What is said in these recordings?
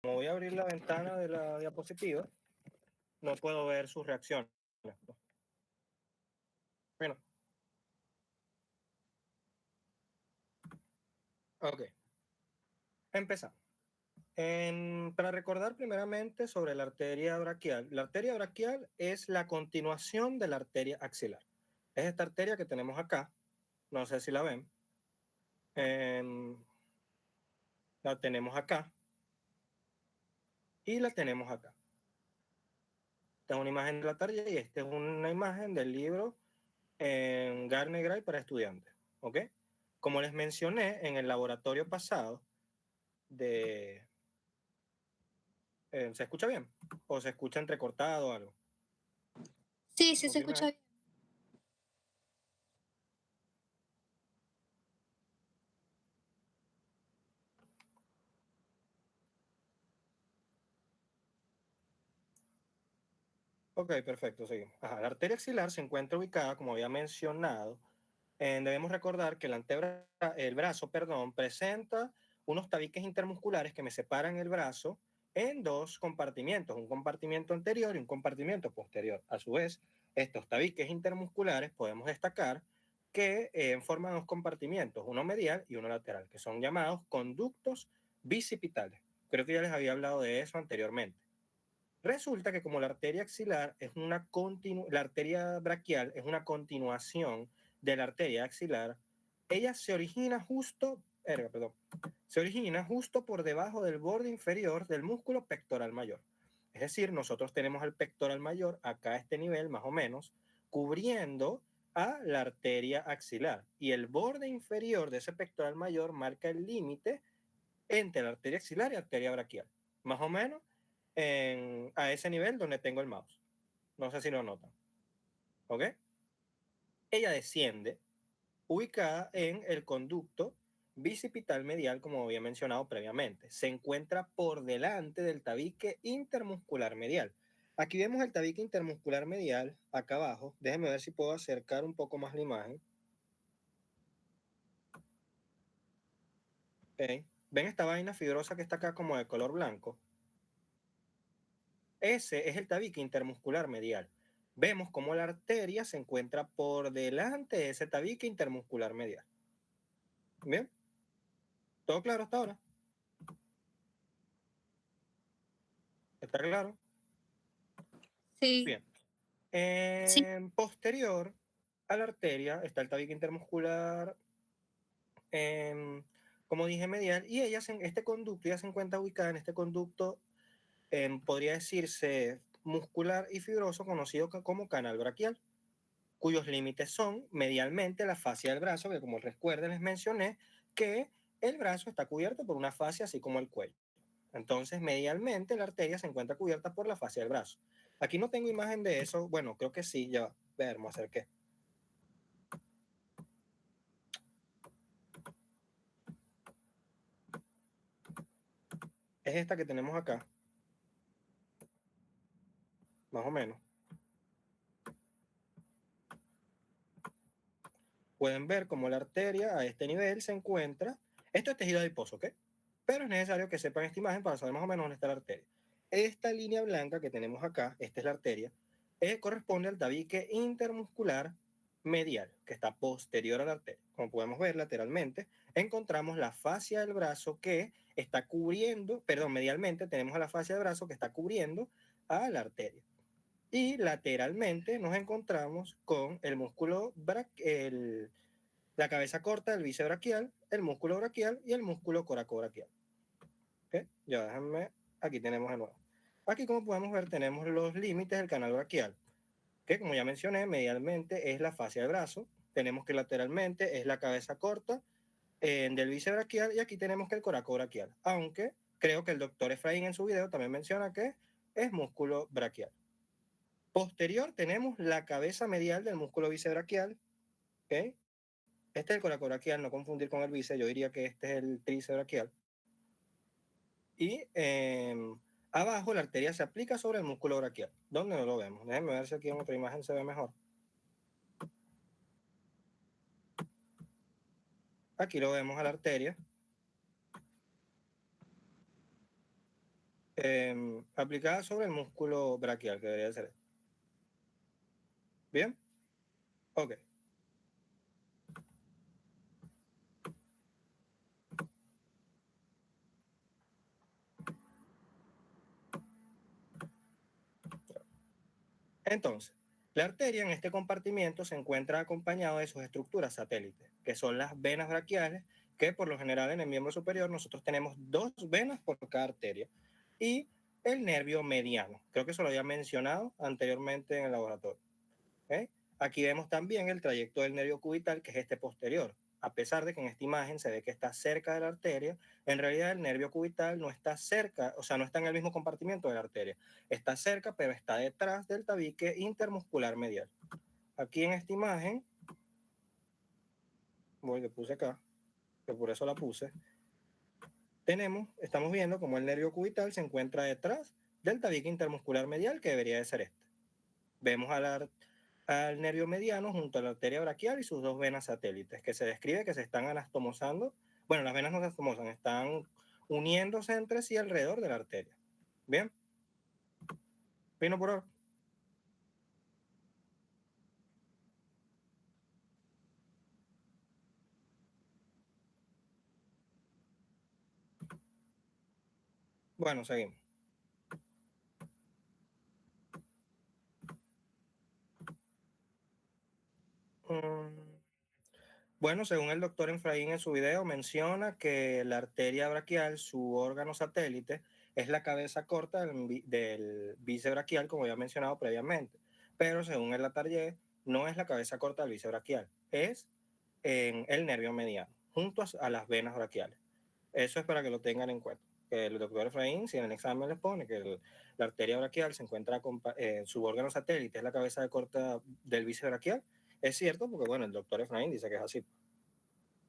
voy a abrir la ventana de la diapositiva, no puedo ver sus reacciones. Bueno, ok, empezamos. Para recordar primeramente sobre la arteria braquial es la continuación de la arteria axilar. Es esta arteria que tenemos acá, no sé si la ven. La tenemos acá y la tenemos acá. Esta es una imagen de la arteria y esta es una imagen del libro Garner Gray para estudiantes. ¿Ok? Como les mencioné en el laboratorio pasado, ¿se escucha bien? ¿O se escucha entrecortado o algo? Sí, sí se Confirme escucha ahí. bien. Ok, perfecto, seguimos. Ajá, la arteria axilar se encuentra ubicada, como había mencionado, debemos recordar que el brazo, presenta unos tabiques intermusculares que me separan el brazo en dos compartimientos, un compartimiento anterior y un compartimiento posterior. A su vez, estos tabiques intermusculares podemos destacar que forman dos compartimientos, uno medial y uno lateral, que son llamados conductos bicipitales. Creo que ya les había hablado de eso anteriormente. Resulta que como la arteria axilar es la arteria braquial es una continuación de la arteria axilar, ella se origina se origina justo por debajo del borde inferior del músculo pectoral mayor. Es decir, nosotros tenemos el pectoral mayor acá a este nivel, más o menos, cubriendo a la arteria axilar. Y el borde inferior de ese pectoral mayor marca el límite entre la arteria axilar y la arteria braquial. Más o menos a ese nivel donde tengo el mouse. No sé si lo notan. ¿Ok? Ella desciende ubicada en el conducto bicipital medial, como había mencionado previamente. Se encuentra por delante del tabique intermuscular medial. Aquí vemos el tabique intermuscular medial, acá abajo. Déjenme ver si puedo acercar un poco más la imagen. ¿Okay? ¿Ven esta vaina fibrosa que está acá como de color blanco? Ese es el tabique intermuscular medial. Vemos cómo la arteria se encuentra por delante de ese tabique intermuscular medial. ¿Bien? ¿Todo claro hasta ahora? ¿Está claro? Sí, Bien. sí. Posterior a la arteria está el tabique intermuscular, em, como dije, medial, y este conducto ya se encuentra ubicada en este conducto, podría decirse muscular y fibroso, conocido como canal braquial, cuyos límites son medialmente la fascia del brazo, que como recuerden les mencioné que el brazo está cubierto por una fascia así como el cuello. Entonces, medialmente la arteria se encuentra cubierta por la fascia del brazo. Aquí no tengo imagen de eso, bueno, creo que sí, ya va, ver, me acerqué. Es esta que tenemos acá, más o menos. Pueden ver cómo la arteria a este nivel se encuentra. Esto es tejido adiposo, ¿ok? Pero es necesario que sepan esta imagen para saber más o menos dónde está la arteria. Esta línea blanca que tenemos acá, esta es la arteria, corresponde al tabique intermuscular medial, que está posterior a la arteria. Como podemos ver lateralmente, encontramos la fascia del brazo que está cubriendo, perdón, medialmente tenemos a la fascia del brazo que está cubriendo a la arteria. Y lateralmente nos encontramos con el músculo la cabeza corta del bíceps braquial, el músculo braquial y el músculo coracobraquial. ¿Okay? Ya déjenme, aquí tenemos de nuevo. Aquí como podemos ver tenemos los límites del canal braquial, que como ya mencioné, medialmente es la fascia del brazo, tenemos que lateralmente es la cabeza corta del bíceps braquial y aquí tenemos que el coracobraquial, aunque creo que el doctor Efraín en su video también menciona que es músculo braquial. Posterior tenemos la cabeza medial del músculo bisebraquial. ¿Okay? Este es el coracobraquial, no confundir con el bíceps, yo diría que este es el tricebraquial. Y abajo la arteria se aplica sobre el músculo braquial. ¿Dónde no lo vemos? Déjenme ver si aquí en otra imagen se ve mejor. Aquí lo vemos a la arteria. aplicada sobre el músculo braquial, que debería ser. ¿Bien? Ok. Entonces, la arteria en este compartimiento se encuentra acompañado de sus estructuras satélites, que son las venas braquiales, que por lo general en el miembro superior nosotros tenemos 2 venas por cada arteria, y el nervio mediano. Creo que eso lo había mencionado anteriormente en el laboratorio. ¿Okay? Aquí vemos también el trayecto del nervio cubital, que es este posterior. A pesar de que en esta imagen se ve que está cerca de la arteria, en realidad el nervio cubital no está cerca, o sea, no está en el mismo compartimiento de la arteria. Está cerca, pero está detrás del tabique intermuscular medial. Aquí en esta imagen, le puse acá, que por eso la puse, estamos viendo como el nervio cubital se encuentra detrás del tabique intermuscular medial, que debería de ser este. Vemos al nervio mediano junto a la arteria braquial y sus 2 venas satélites, que se describe que se están anastomosando. Bueno, las venas no se anastomosan, están uniéndose entre sí alrededor de la arteria. Bien. Vino por ahora. Bueno, seguimos. Bueno, según el doctor Efraín en su video, menciona que la arteria braquial, su órgano satélite, es la cabeza corta del bíceps braquial, como ya mencionado previamente. Pero según el Latarjet, no es la cabeza corta del bíceps braquial, es en el nervio mediano, junto a las venas braquiales. Eso es para que lo tengan en cuenta. El doctor Efraín, si en el examen les pone que la arteria braquial se encuentra con su órgano satélite, es la cabeza de corta del bíceps braquial, es cierto porque, bueno, el doctor Efraín dice que es así.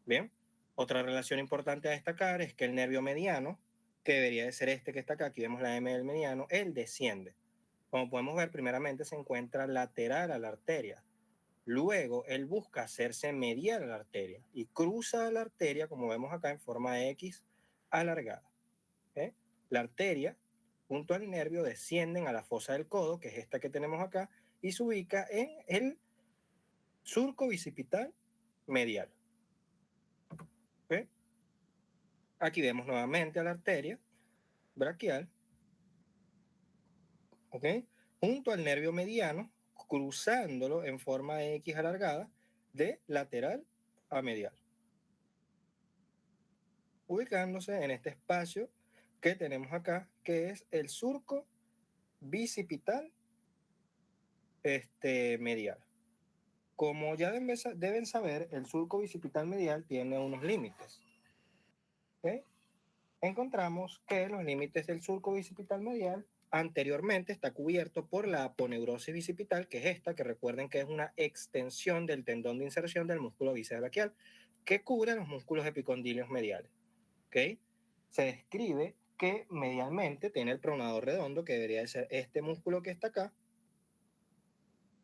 Bien. Otra relación importante a destacar es que el nervio mediano, que debería de ser este que está acá, aquí vemos la M del mediano, él desciende. Como podemos ver, primeramente se encuentra lateral a la arteria. Luego, él busca hacerse medial a la arteria y cruza la arteria, como vemos acá, en forma de X alargada. ¿Eh? La arteria, junto al nervio, descienden a la fosa del codo, que es esta que tenemos acá, y se ubica en el surco bicipital medial. ¿Okay? Aquí vemos nuevamente a la arteria braquial, ¿ok? Junto al nervio mediano, cruzándolo en forma de X alargada, de lateral a medial, ubicándose en este espacio que tenemos acá, que es el surco bicipital medial. Como ya deben saber, el surco bicipital medial tiene unos límites. ¿Okay? Encontramos que los límites del surco bicipital medial anteriormente está cubierto por la aponeurosis bicipital, que es esta, que recuerden que es una extensión del tendón de inserción del músculo bíceps braquial, que cubre los músculos epicondilios mediales. ¿Okay? Se describe que medialmente tiene el pronador redondo, que debería de ser este músculo que está acá,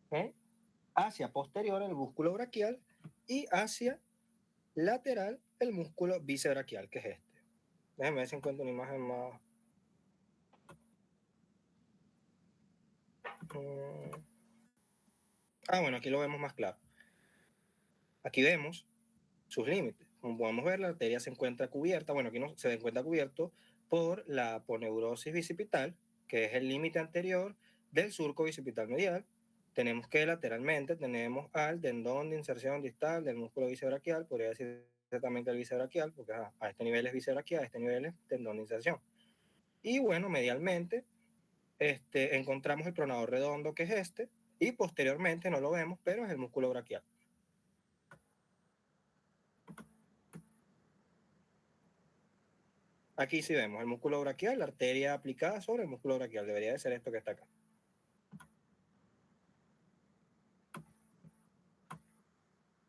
¿okay? Hacia posterior el músculo braquial y hacia lateral el músculo bíceps braquial, que es este. Déjenme ver si encuentro una imagen más. Bueno, aquí lo vemos más claro. Aquí vemos sus límites. Como podemos ver, la arteria se encuentra cubierta, bueno, aquí no se encuentra cubierto por la aponeurosis bicipital, que es el límite anterior del surco bicipital medial. Tenemos que lateralmente tenemos al tendón de inserción distal del músculo bíceps podría decir también que el bíceps porque a este nivel es bíceps a este nivel es tendón de inserción. Y bueno, medialmente encontramos el pronador redondo, que es este, y posteriormente no lo vemos, pero es el músculo braquial. Aquí sí vemos el músculo braquial, la arteria aplicada sobre el músculo braquial. Debería de ser esto que está acá.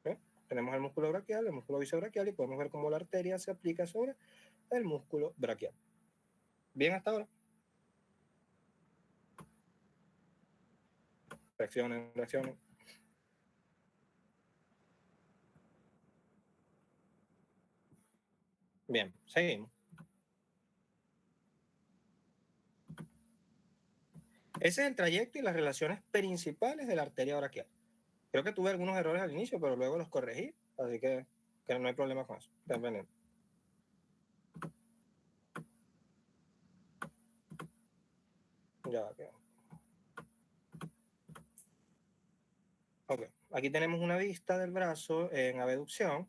¿Okay? Tenemos el músculo braquial, el músculo bíceps y podemos ver cómo la arteria se aplica sobre el músculo braquial. Bien hasta ahora. Reaccionen, reaccionen. Bien, seguimos. Ese es el trayecto y las relaciones principales de la arteria braquial. Creo que tuve algunos errores al inicio, pero luego los corregí, así que no hay problema con eso. Estén pendientes. Ya va, queda. Ok, aquí tenemos una vista del brazo en abducción,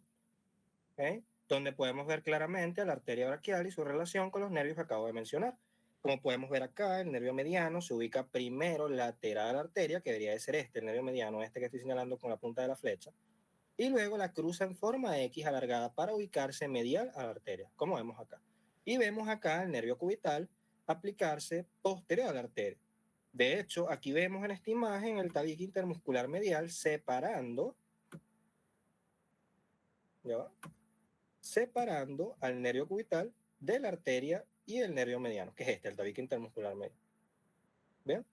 ¿okay? Donde podemos ver claramente la arteria braquial y su relación con los nervios que acabo de mencionar. Como podemos ver acá, el nervio mediano se ubica primero lateral a la arteria, que debería de ser este, el nervio mediano, este que estoy señalando con la punta de la flecha, y luego la cruza en forma X alargada para ubicarse medial a la arteria, como vemos acá. Y vemos acá el nervio cubital aplicarse posterior a la arteria. De hecho, aquí vemos en esta imagen el tabique intermuscular medial separando al nervio cubital de la arteria y el nervio mediano, que es este, el tabique intermuscular medial. ¿Bien?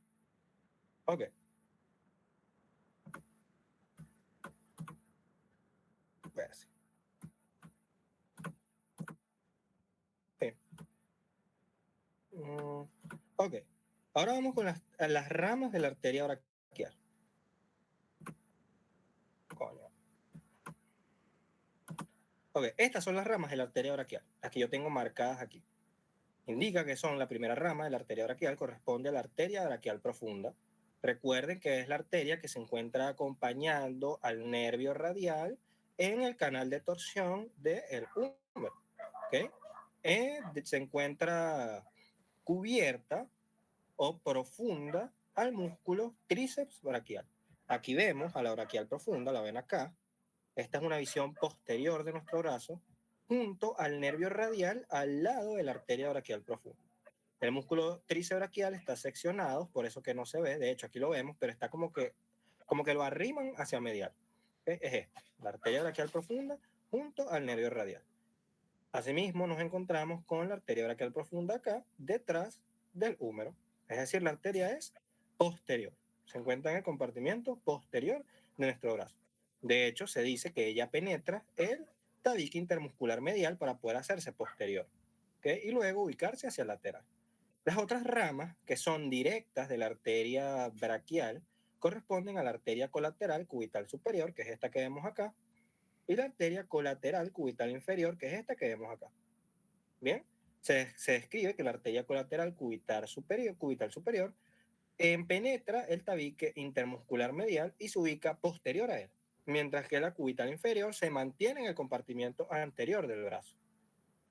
Ok. Pues, sí. Ok. Ahora vamos con las ramas de la arteria braquial. Coño. Ok, estas son las ramas de la arteria braquial, las que yo tengo marcadas aquí. Indica que son la primera rama de la arteria braquial, corresponde a la arteria braquial profunda. Recuerden que es la arteria que se encuentra acompañando al nervio radial en el canal de torsión del húmero. ¿Okay? Se encuentra cubierta o profunda al músculo tríceps braquial. Aquí vemos a la braquial profunda, la ven acá. Esta es una visión posterior de nuestro brazo, junto al nervio radial al lado de la arteria braquial profunda. El músculo tríceps braquial está seccionado, por eso que no se ve, de hecho aquí lo vemos, pero está como que lo arriman hacia medial. ¿Okay? Es esta, la arteria braquial profunda junto al nervio radial. Asimismo nos encontramos con la arteria braquial profunda acá, detrás del húmero. Es decir, la arteria es posterior. Se encuentra en el compartimiento posterior de nuestro brazo. De hecho, se dice que ella penetra el tabique intermuscular medial para poder hacerse posterior, ¿okay? Y luego ubicarse hacia el lateral. Las otras ramas, que son directas de la arteria braquial, corresponden a la arteria colateral cubital superior, que es esta que vemos acá, y la arteria colateral cubital inferior, que es esta que vemos acá. Bien, se describe que la arteria colateral cubital superior penetra el tabique intermuscular medial y se ubica posterior a él, mientras que la cubital inferior se mantiene en el compartimiento anterior del brazo.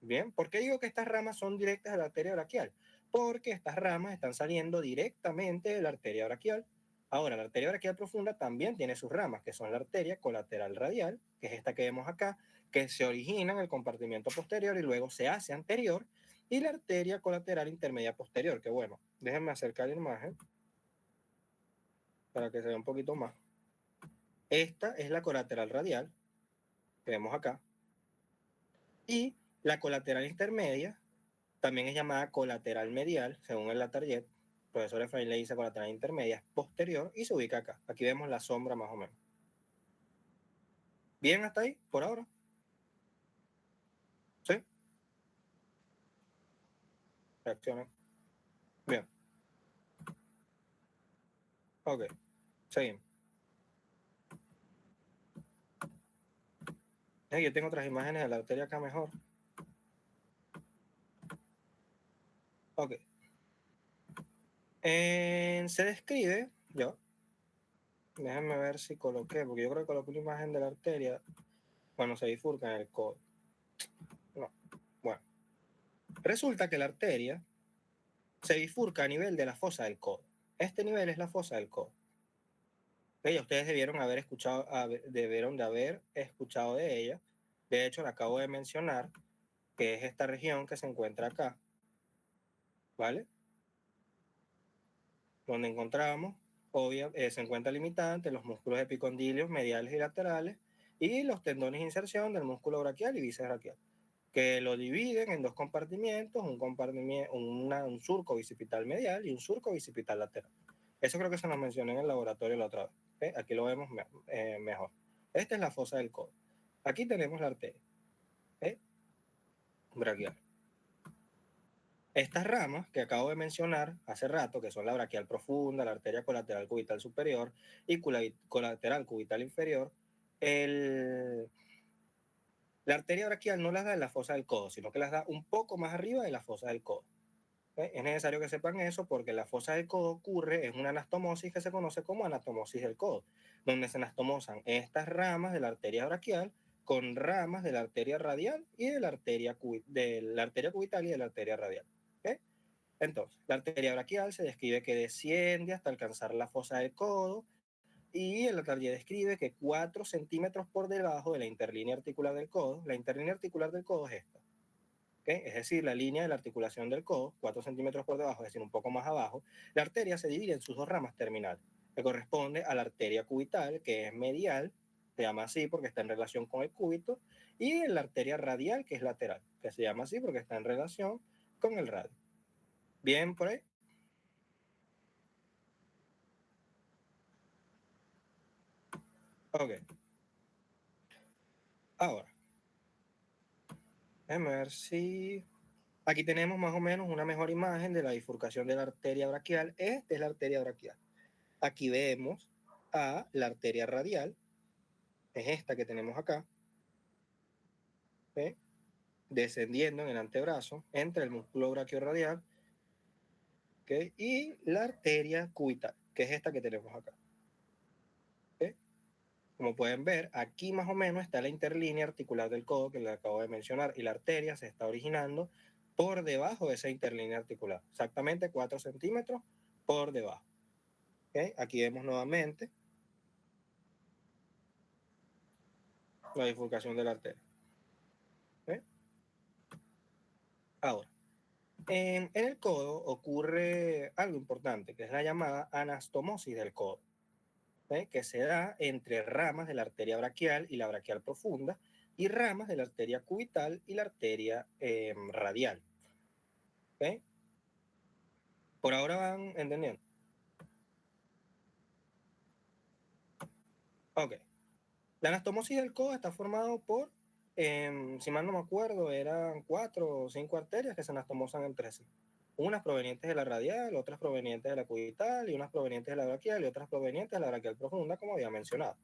Bien, ¿por qué digo que estas ramas son directas de la arteria braquial? Porque estas ramas están saliendo directamente de la arteria braquial. Ahora, la arteria braquial profunda también tiene sus ramas, que son la arteria colateral radial, que es esta que vemos acá, que se origina en el compartimiento posterior y luego se hace anterior, y la arteria colateral intermedia posterior, que bueno, déjenme acercar la imagen para que se vea un poquito más. Esta es la colateral radial, que vemos acá, y la colateral intermedia también es llamada colateral medial, según el Latarjet. El profesor Efraín le dice colateral intermedia, es posterior y se ubica acá. Aquí vemos la sombra más o menos. ¿Bien hasta ahí, por ahora? ¿Sí? Reaccionen. Bien. Ok. Seguimos. Yo tengo otras imágenes de la arteria acá mejor. Ok. Se describe, déjenme ver si coloqué, porque yo creo que coloqué una imagen de la arteria cuando se bifurca en el codo. No. Bueno. Resulta que la arteria se bifurca a nivel de la fosa del codo. Este nivel es la fosa del codo. Okay, ustedes debieron de haber escuchado de ella. De hecho, la acabo de mencionar, que es esta región que se encuentra acá, ¿vale? Donde encontramos, se encuentra limitada entre los músculos epicondilios mediales y laterales y los tendones de inserción del músculo braquial y bíceps braquial, que lo dividen en dos compartimientos, un surco bicipital medial y un surco bicipital lateral. Eso creo que se nos mencionó en el laboratorio la otra vez. ¿Okay? Aquí lo vemos mejor. Esta es la fosa del codo. Aquí tenemos la arteria braquial. Estas ramas que acabo de mencionar hace rato, que son la braquial profunda, la arteria colateral cubital superior y colateral cubital inferior, la arteria braquial no las da en la fosa del codo, sino que las da un poco más arriba de la fosa del codo. Es necesario que sepan eso porque la fosa del codo ocurre en una anastomosis que se conoce como anastomosis del codo, donde se anastomosan estas ramas de la arteria braquial con ramas de la arteria radial y de la arteria cubital y de la arteria radial. ¿Okay? Entonces, la arteria braquial se describe que desciende hasta alcanzar la fosa del codo y el taller describe que 4 centímetros por debajo de la interlínea articular del codo, la interlínea articular del codo es esta. ¿Okay? Es decir, la línea de la articulación del codo, 4 centímetros por debajo, es decir, un poco más abajo, la arteria se divide en sus dos ramas terminales, que corresponde a la arteria cubital, que es medial, se llama así porque está en relación con el cúbito, y en la arteria radial, que es lateral, que se llama así porque está en relación con el radio. ¿Bien por ahí? Ok. Ahora, déjame ver si... Aquí tenemos más o menos una mejor imagen de la bifurcación de la arteria braquial. Esta es la arteria braquial. Aquí vemos a la arteria radial, es esta que tenemos acá, ¿sí? Descendiendo en el antebrazo entre el músculo brachiorradial, ¿okay? Y la arteria cubital, que es esta que tenemos acá. ¿Okay? Como pueden ver, aquí más o menos está la interlínea articular del codo que les acabo de mencionar y la arteria se está originando por debajo de esa interlínea articular, exactamente 4 centímetros por debajo. ¿Okay? Aquí vemos nuevamente la bifurcación de la arteria. ¿Okay? Ahora, en el codo ocurre algo importante, que es la llamada anastomosis del codo, que se da entre ramas de la arteria braquial y la braquial profunda y ramas de la arteria cubital y la arteria radial. ¿Okay? Por ahora van entendiendo. Ok. La anastomosis del codo está formado por, si mal no me acuerdo, eran 4 o 5 arterias que se anastomosan entre sí. Unas provenientes de la radial, otras provenientes de la cubital, y unas provenientes de la braquial y otras provenientes de la braquial profunda, como había mencionado.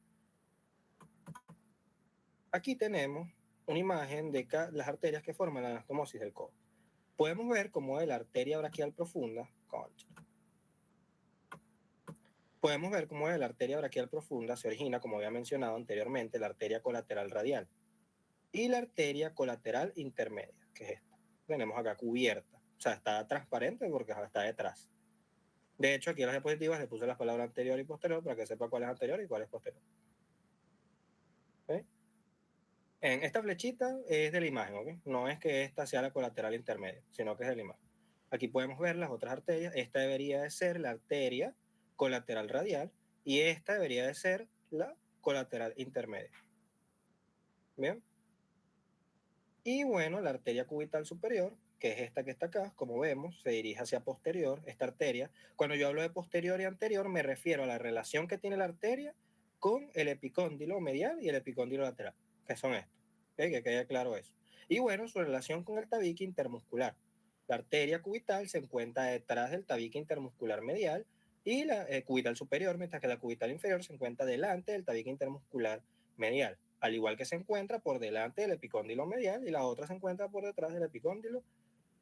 Aquí tenemos una imagen de las arterias que forman la anastomosis del codo. Podemos ver cómo de la arteria braquial profunda, podemos ver cómo de la arteria braquial profunda se origina, como había mencionado anteriormente, la arteria colateral radial y la arteria colateral intermedia, que es esta. Tenemos acá cubierta, o sea, está transparente porque está detrás. De hecho, aquí en las diapositivas le puse las palabras anterior y posterior para que sepa cuál es anterior y cuál es posterior. ¿Okay? En esta flechita es de la imagen, ¿ok? No es que esta sea la colateral intermedia, sino que es de la imagen. Aquí podemos ver las otras arterias. Esta debería de ser la arteria colateral radial y esta debería de ser la colateral intermedia. ¿Bien? Y bueno, la arteria cubital superior, que es esta que está acá, como vemos, se dirige hacia posterior, esta arteria. Cuando yo hablo de posterior y anterior, me refiero a la relación que tiene la arteria con el epicóndilo medial y el epicóndilo lateral, que son estos. ¿Okay? Que quede claro eso. Y bueno, su relación con el tabique intermuscular. La arteria cubital se encuentra detrás del tabique intermuscular medial y la cubital superior, mientras que la cubital inferior se encuentra delante del tabique intermuscular medial, al igual que se encuentra por delante del epicóndilo medial y la otra se encuentra por detrás del epicóndilo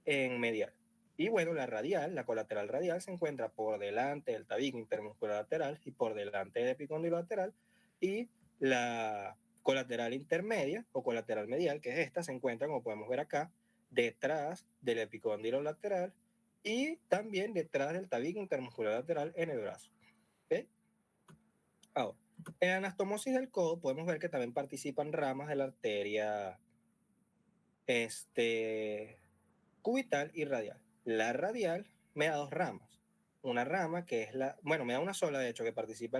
en medial. Y bueno, la radial, la colateral radial, se encuentra por delante del tabique intermuscular lateral y por delante del epicóndilo lateral, y la colateral intermedia o colateral medial, que es esta, se encuentra, como podemos ver acá, detrás del epicóndilo lateral y también detrás del tabique intermuscular lateral en el brazo. ¿Okay? Ahora, en la anastomosis del codo podemos ver que también participan ramas de la arteria cubital y radial. La radial me da dos ramas. Una rama que es bueno, me da una sola de hecho que participa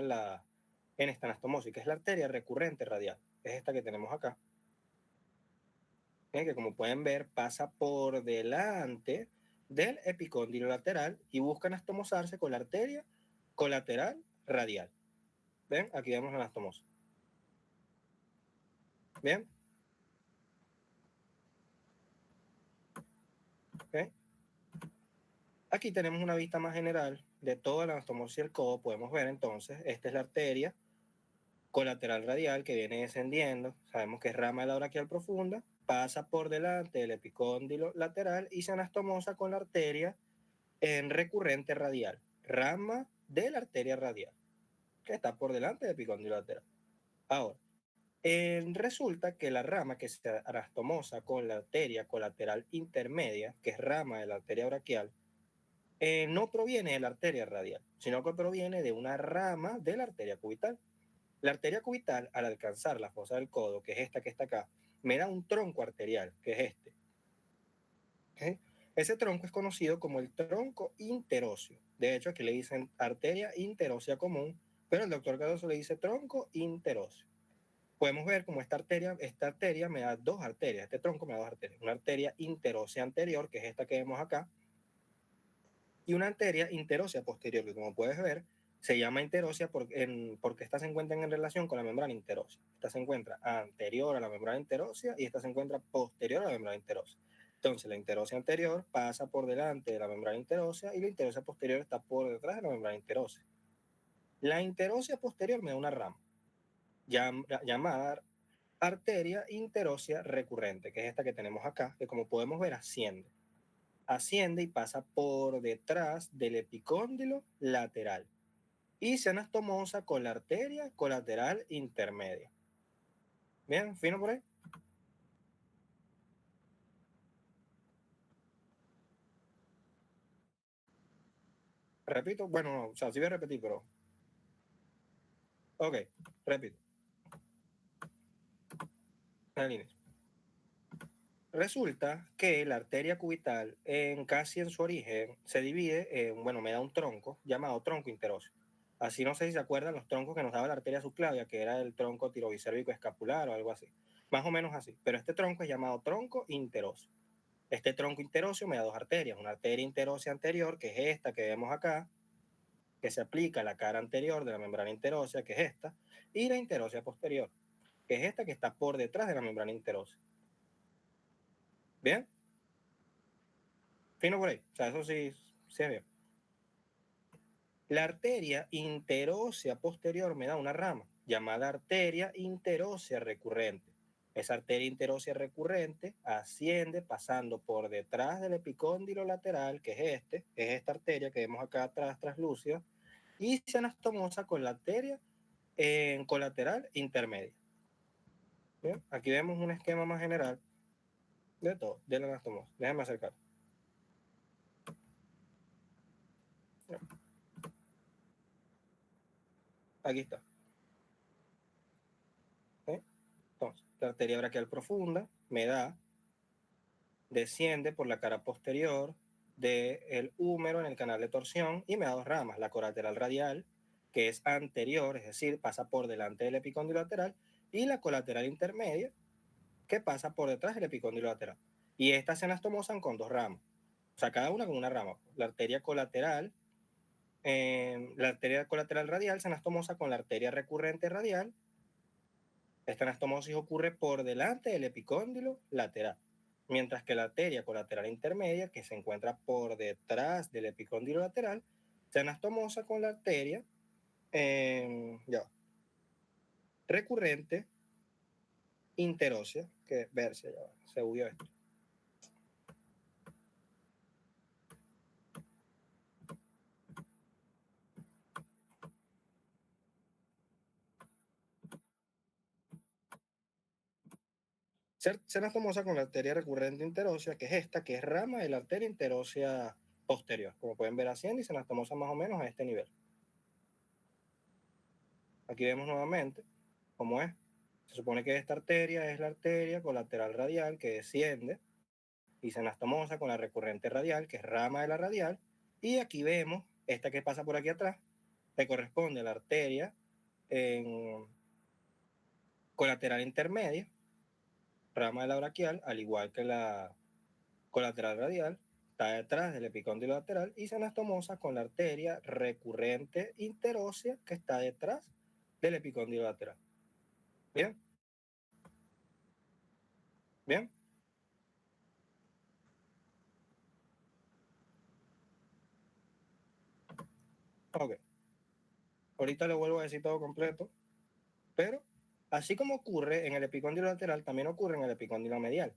en esta anastomosis, que es la arteria recurrente radial. Es esta que tenemos acá. Que como pueden ver pasa por delante del epicóndilo lateral y busca anastomosarse con la arteria colateral radial. ¿Ven? Aquí vemos la anastomosis. ¿Bien? ¿Okay? Aquí tenemos una vista más general de toda la anastomosis del codo. Podemos ver entonces, esta es la arteria colateral radial que viene descendiendo. Sabemos que es rama de la braquial profunda, pasa por delante del epicóndilo lateral y se anastomosa con la arteria en recurrente radial, rama de la arteria radial, que está por delante del epicóndilo lateral. Ahora, resulta que la rama que se anastomosa con la arteria colateral intermedia, que es rama de la arteria braquial, no proviene de la arteria radial, sino que proviene de una rama de la arteria cubital. La arteria cubital, al alcanzar la fosa del codo, que es esta que está acá, me da un tronco arterial, que es este. ¿Okay? Ese tronco es conocido como el tronco interóseo. De hecho, aquí le dicen arteria interósea común, pero el doctor Cardoso le dice tronco interóseo. Podemos ver como esta arteria me da dos arterias, este tronco me da dos arterias. Una arteria interósea anterior, que es esta que vemos acá, y una arteria interósea posterior, que como puedes ver, se llama interósea porque esta se encuentra en relación con la membrana interósea. Esta se encuentra anterior a la membrana interósea y esta se encuentra posterior a la membrana interósea. Entonces, la interósea anterior pasa por delante de la membrana interósea y la interósea posterior está por detrás de la membrana interósea. La interósea posterior me da una rama llamada arteria interósea recurrente, que es esta que tenemos acá, que como podemos ver asciende y pasa por detrás del epicóndilo lateral y se anastomosa con la arteria colateral intermedia. Bien, fino por ahí. Repito, bueno, no, o sea, sí voy a repetir, pero... Ok, repito. Resulta que la arteria cubital, casi en su origen, se divide, bueno, me da un tronco llamado tronco interóseo. Así no sé si se acuerdan los troncos que nos daba la arteria subclavia, que era el tronco tirobicérvico escapular o algo así. Más o menos así. Pero este tronco es llamado tronco interóseo. Este tronco interóseo me da dos arterias. Una arteria interósea anterior, que es esta que vemos acá, que se aplica a la cara anterior de la membrana interósea, que es esta, y la interósea posterior, que es esta que está por detrás de la membrana interósea. ¿Bien? Fino por ahí. O sea, eso sí, sí es bien. La arteria interósea posterior me da una rama llamada arteria interósea recurrente. Esa arteria interósea recurrente asciende pasando por detrás del epicóndilo lateral, que es esta arteria que vemos acá atrás, translúcida, y se anastomosa con la arteria en colateral intermedia. ¿Bien? Aquí vemos un esquema más general de todo, de la anastomosis. Déjenme acercar. Aquí está. ¿Sí? Entonces, la arteria braquial profunda me da, desciende por la cara posterior del húmero en el canal de torsión y me da dos ramas, la colateral radial, que es anterior, es decir, pasa por delante del epicóndilo lateral, y la colateral intermedia, que pasa por detrás del epicóndilo lateral. Y estas se anastomosan con dos ramas, o sea, cada una con una rama. La arteria colateral radial se anastomosa con la arteria recurrente radial. Esta anastomosis ocurre por delante del epicóndilo lateral, mientras que la arteria colateral intermedia, que se encuentra por detrás del epicóndilo lateral, se anastomosa con la arteria recurrente interósea, que verse, se huyó esto. Se anastomosa con la arteria recurrente interósea, que es esta, que es rama de la arteria interósea posterior. Como pueden ver, asciende y se anastomosa más o menos a este nivel. Aquí vemos nuevamente cómo es. Se supone que esta arteria es la arteria colateral radial que desciende y se anastomosa con la recurrente radial, que es rama de la radial. Y aquí vemos esta que pasa por aquí atrás, que corresponde a la arteria colateral intermedia, rama de la braquial, al igual que la colateral radial, está detrás del epicóndilo lateral y se anastomosa con la arteria recurrente interósea que está detrás del epicóndilo lateral. ¿Bien? ¿Bien? Ok. Ahorita le vuelvo a decir todo completo, pero así como ocurre en el epicóndilo lateral, también ocurre en el epicóndilo medial.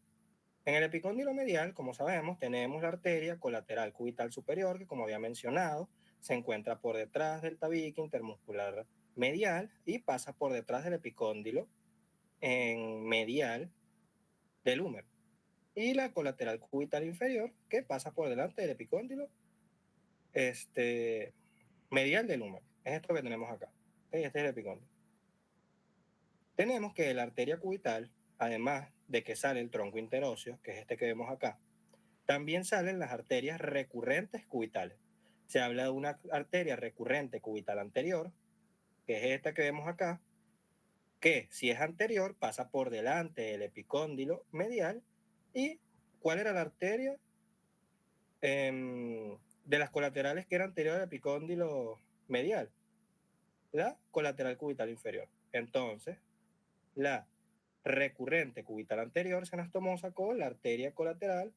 En el epicóndilo medial, como sabemos, tenemos la arteria colateral cubital superior, que como había mencionado, se encuentra por detrás del tabique intermuscular medial y pasa por detrás del epicóndilo en medial del húmero. Y la colateral cubital inferior, que pasa por delante del epicóndilo medial del húmero. Es esto que tenemos acá. Este es el epicóndilo. Tenemos que la arteria cubital, además de que sale el tronco interóseo, que es este que vemos acá, también salen las arterias recurrentes cubitales. Se habla de una arteria recurrente cubital anterior, que es esta que vemos acá, que si es anterior pasa por delante del epicóndilo medial. ¿Y cuál era la arteria de las colaterales que era anterior al epicóndilo medial? La colateral cubital inferior. Entonces, la recurrente cubital anterior se anastomosa con la arteria colateral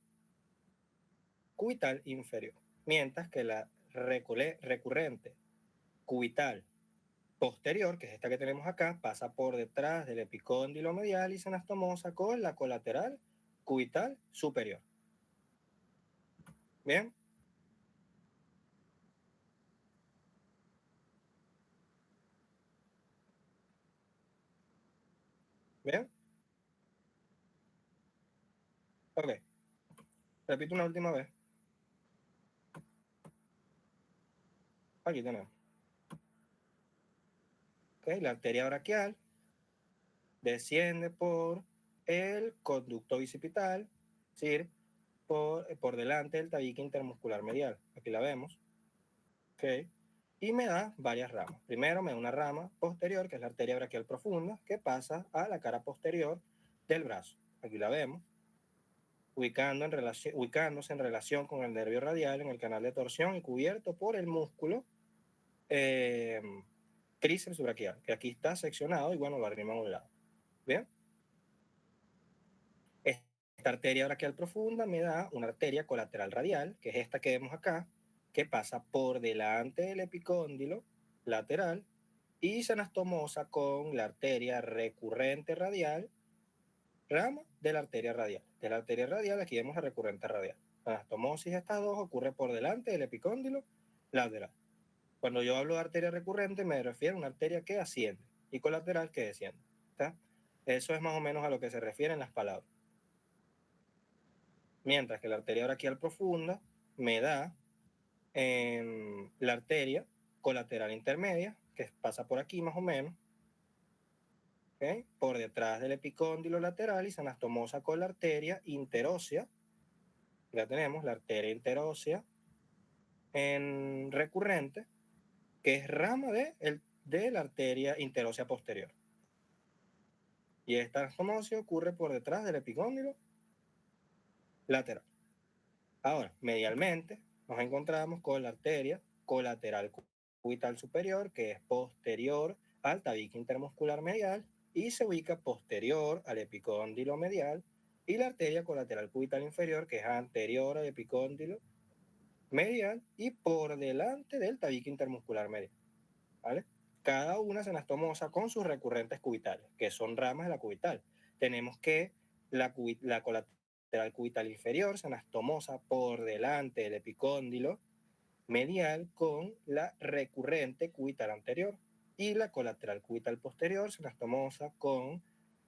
cubital inferior, mientras que la recurrente cubital posterior, que es esta que tenemos acá, pasa por detrás del epicóndilo medial y se anastomosa con la colateral cubital superior. ¿Bien? ¿Bien? Ok. Repito una última vez. Aquí tenemos. ¿Ok? La arteria braquial desciende por el conducto bicipital, es decir, por delante del tabique intermuscular medial. Aquí la vemos. ¿Ok? Y me da varias ramas. Primero me da una rama posterior, que es la arteria braquial profunda, que pasa a la cara posterior del brazo. Aquí la vemos, ubicándose en relación con el nervio radial en el canal de torsión y cubierto por el músculo tríceps braquial, que aquí está seccionado y bueno, lo arrimamos a un lado. ¿Bien? Esta arteria braquial profunda me da una arteria colateral radial, que es esta que vemos acá, que pasa por delante del epicóndilo lateral y se anastomosa con la arteria recurrente radial, rama de la arteria radial. De la arteria radial, aquí vemos la recurrente radial. La anastomosis de estas dos ocurre por delante del epicóndilo lateral. Cuando yo hablo de arteria recurrente, me refiero a una arteria que asciende y colateral que desciende. ¿Está? Eso es más o menos a lo que se refieren las palabras. Mientras que la arteria braquial profunda me da la arteria colateral intermedia, que pasa por aquí más o menos, ¿okay? Por detrás del epicóndilo lateral y se anastomosa con la arteria interósea. Ya tenemos la arteria interósea en recurrente, que es rama de la arteria interósea posterior. Y esta anastomosis ocurre por detrás del epicóndilo lateral. Ahora, medialmente, nos encontramos con la arteria colateral cubital superior, que es posterior al tabique intermuscular medial y se ubica posterior al epicóndilo medial, y la arteria colateral cubital inferior, que es anterior al epicóndilo medial y por delante del tabique intermuscular medial. ¿Vale? Cada una se anastomosa con sus recurrentes cubitales, que son ramas de la cubital. Tenemos que la colateral cubital inferior se anastomosa por delante del epicóndilo medial con la recurrente cubital anterior y la colateral cubital posterior se anastomosa con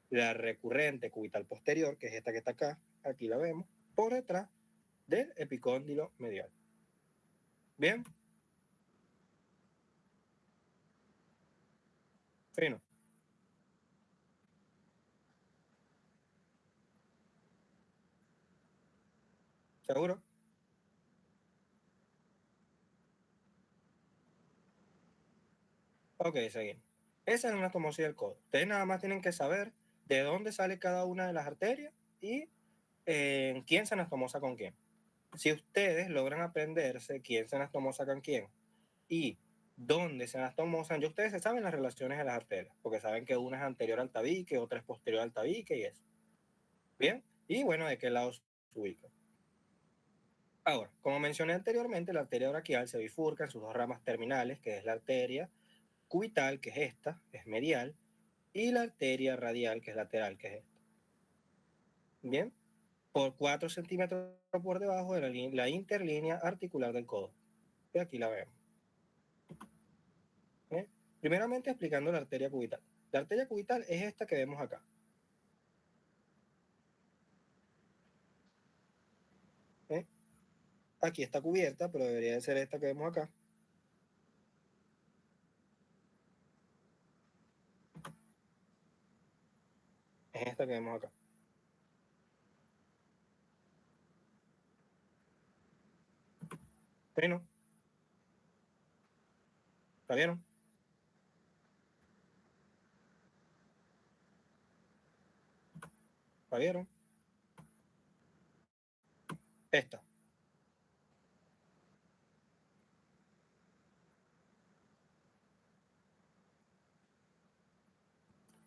la recurrente cubital posterior, que es esta que está acá, aquí la vemos, por detrás del epicóndilo medial. ¿Bien? Fino. ¿Seguro? Ok, seguimos. Esa es una anastomosis del codo. Ustedes nada más tienen que saber de dónde sale cada una de las arterias y en quién se anastomosa con quién. Si ustedes logran aprenderse quién se anastomosa con quién y dónde se anastomosan, ya ustedes se saben las relaciones de las arterias, porque saben que una es anterior al tabique, otra es posterior al tabique y eso. Bien, y bueno, de qué lado se ubica. Ahora, como mencioné anteriormente, la arteria braquial se bifurca en sus dos ramas terminales, que es la arteria cubital, que es esta, es medial, y la arteria radial, que es lateral, que es esta. Bien, por 4 centímetros por debajo de la interlínea articular del codo. Y aquí la vemos. ¿Bien? Primeramente explicando la arteria cubital. La arteria cubital es esta que vemos acá. ¿Eh? Aquí está cubierta, pero debería de ser esta que vemos acá. Es esta que vemos acá. ¿Sí, no? ¿Está bien? ¿Está vieron? Esta.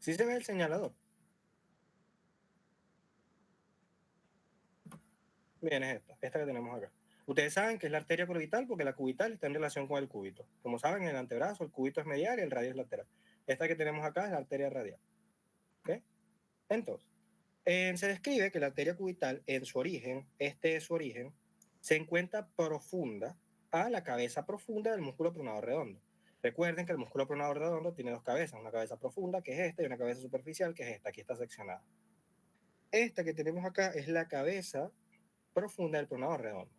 ¿Sí se ve el señalador? Bien, es esta que tenemos acá. Ustedes saben que es la arteria cubital porque la cubital está en relación con el cúbito. Como saben, en el antebrazo el cúbito es medial y el radio es lateral. Esta que tenemos acá es la arteria radial. ¿Ok? Entonces, se describe que la arteria cubital en su origen, este es su origen, se encuentra profunda a la cabeza profunda del músculo pronador redondo. Recuerden que el músculo pronador redondo tiene dos cabezas, una cabeza profunda que es esta y una cabeza superficial que es esta, aquí está seccionada. Esta que tenemos acá es la cabeza profunda del pronador redondo.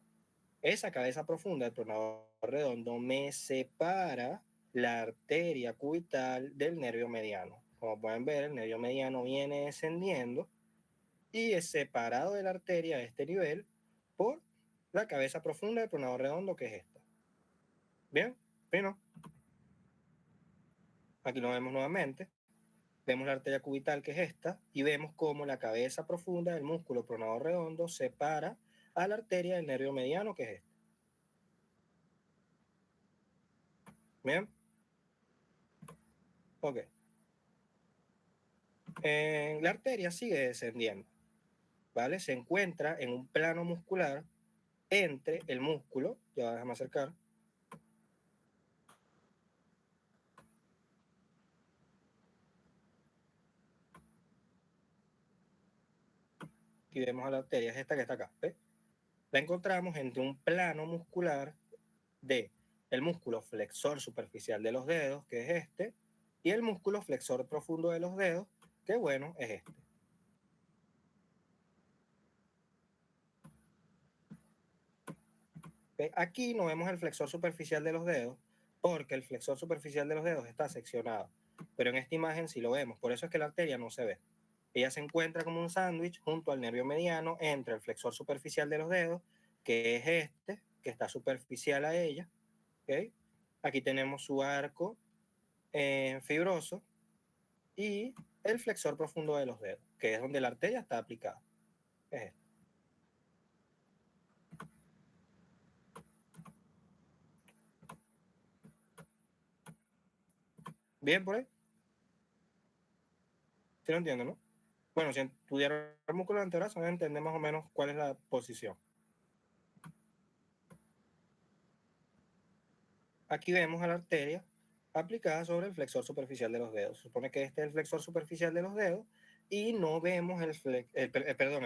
Esa cabeza profunda del pronador redondo me separa la arteria cubital del nervio mediano. Como pueden ver, el nervio mediano viene descendiendo y es separado de la arteria a este nivel por la cabeza profunda del pronador redondo, que es esta. ¿Bien? Bueno, aquí lo vemos nuevamente. Vemos la arteria cubital, que es esta, y vemos cómo la cabeza profunda del músculo pronador redondo separa a la arteria del nervio mediano, que es esta. ¿Bien? Ok. La arteria sigue descendiendo, ¿vale? Se encuentra en un plano muscular entre el músculo, ya déjame acercar, y vemos a la arteria, es esta que está acá, ¿ves? La encontramos entre un plano muscular de el músculo flexor superficial de los dedos, que es este, y el músculo flexor profundo de los dedos, que bueno, es este. Aquí no vemos el flexor superficial de los dedos, porque el flexor superficial de los dedos está seccionado, pero en esta imagen sí lo vemos, por eso es que la arteria no se ve. Ella se encuentra como un sándwich junto al nervio mediano entre el flexor superficial de los dedos, que es este, que está superficial a ella, ¿okay? Aquí tenemos su arco fibroso y el flexor profundo de los dedos, que es donde la arteria está aplicada. Es este. ¿Bien por ahí? ¿Sí lo entienden, no? Bueno, si estudiaron el músculo del antebrazo, van a entender más o menos cuál es la posición. Aquí vemos a la arteria aplicada sobre el flexor superficial de los dedos. Se supone que este es el flexor superficial de los dedos y no vemos el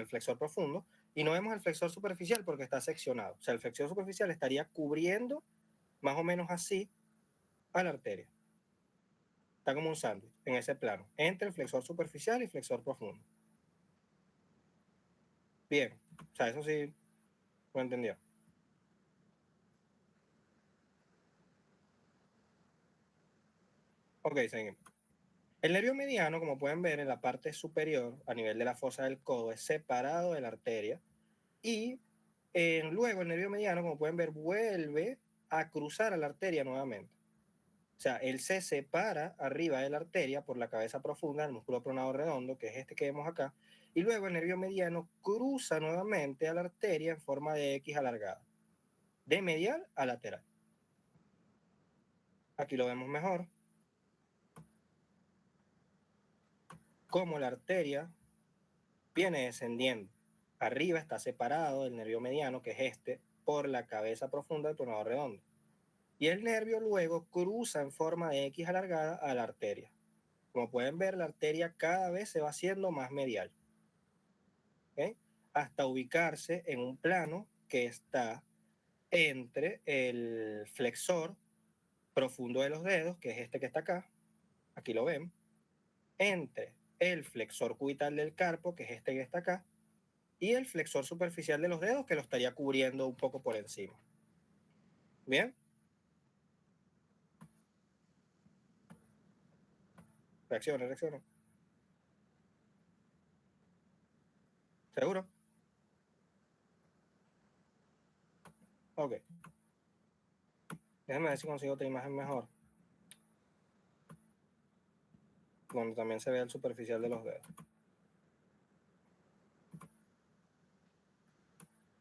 flexor profundo y no vemos el flexor superficial porque está seccionado. O sea, el flexor superficial estaría cubriendo más o menos así a la arteria. Está como un sándwich en ese plano, entre el flexor superficial y flexor profundo. Bien, o sea, eso sí lo entendió. Ok, seguimos. El nervio mediano, como pueden ver en la parte superior, a nivel de la fosa del codo, es separado de la arteria y luego el nervio mediano, como pueden ver, vuelve a cruzar a la arteria nuevamente. O sea, él se separa arriba de la arteria por la cabeza profunda del músculo pronador redondo, que es este que vemos acá, y luego el nervio mediano cruza nuevamente a la arteria en forma de X alargada, de medial a lateral. Aquí lo vemos mejor. Como la arteria viene descendiendo. Arriba está separado del nervio mediano, que es este, por la cabeza profunda del pronador redondo. Y el nervio luego cruza en forma de X alargada a la arteria. Como pueden ver, la arteria cada vez se va haciendo más medial, ¿okay? Hasta ubicarse en un plano que está entre el flexor profundo de los dedos, que es este que está acá, aquí lo ven, entre el flexor cubital del carpo, que es este que está acá, y el flexor superficial de los dedos, que lo estaría cubriendo un poco por encima. ¿Bien? Reacciona, reacciona. ¿Seguro? Ok. Déjame ver si consigo otra imagen mejor. Donde también se ve el superficial de los dedos.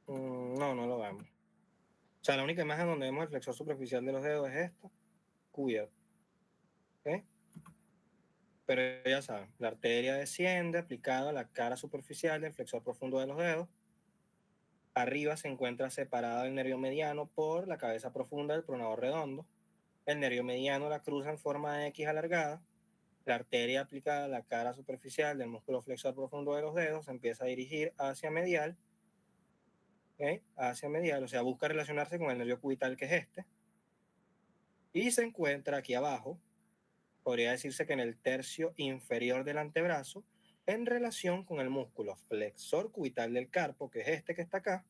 No, no lo vemos. O sea, la única imagen donde vemos el flexor superficial de los dedos es esta, cubierto. ¿Ok? Pero ya saben, la arteria desciende aplicada a la cara superficial del flexor profundo de los dedos. Arriba se encuentra separada el nervio mediano por la cabeza profunda del pronador redondo. El nervio mediano la cruza en forma de X alargada. La arteria aplicada a la cara superficial del músculo flexor profundo de los dedos se empieza a dirigir hacia medial. ¿Okay? Hacia medial, o sea, busca relacionarse con el nervio cubital que es este. Y se encuentra aquí abajo, podría decirse que en el tercio inferior del antebrazo, en relación con el músculo flexor cubital del carpo, que es este que está acá,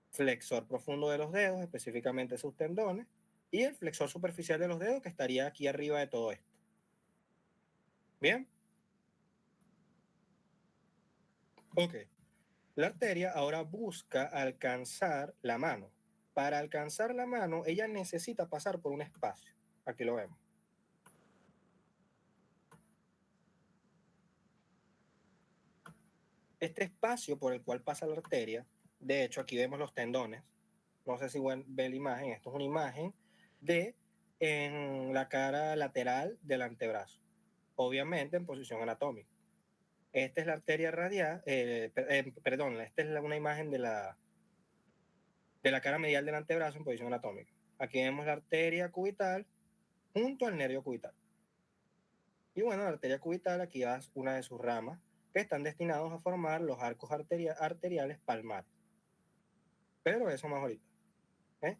flexor profundo de los dedos, específicamente sus tendones, y el flexor superficial de los dedos, que estaría aquí arriba de todo esto. ¿Bien? Ok. La arteria ahora busca alcanzar la mano. Para alcanzar la mano, ella necesita pasar por un espacio. Aquí lo vemos. Este espacio por el cual pasa la arteria, de hecho, aquí vemos los tendones. No sé si ven la imagen. Esto es una imagen de en la cara lateral del antebrazo. Obviamente en posición anatómica. Esta es la arteria radial, perdón, esta es una imagen de la cara medial del antebrazo en posición anatómica. Aquí vemos la arteria cubital junto al nervio cubital. Y bueno, la arteria cubital aquí es una de sus ramas que están destinados a formar los arcos arteriales palmares. Pero eso más ahorita. ¿Eh?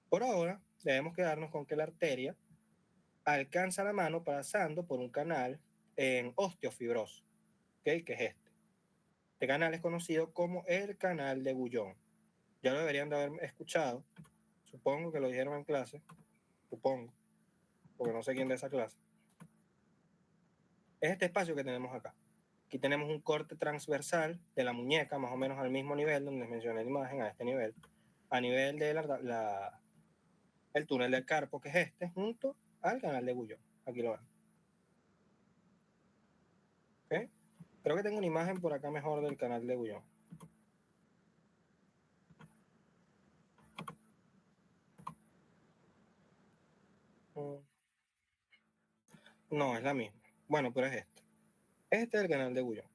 Por ahora, debemos quedarnos con que la arteria alcanza la mano pasando por un canal en osteofibroso, ¿okay? Que es este. Este canal es conocido como el canal de Guyon. Ya lo deberían de haber escuchado. Supongo que lo dijeron en clase. Supongo. Porque no sé quién de esa clase. Es este espacio que tenemos acá. Aquí tenemos un corte transversal de la muñeca, más o menos al mismo nivel donde mencioné la imagen, a este nivel. A nivel de el túnel del carpo, que es este, junto al canal de Guyon. Aquí lo ven. ¿Okay? Creo que tengo una imagen por acá mejor del canal de Guyon. No, es la misma. Bueno, pero es este. Este es el canal de Guyon.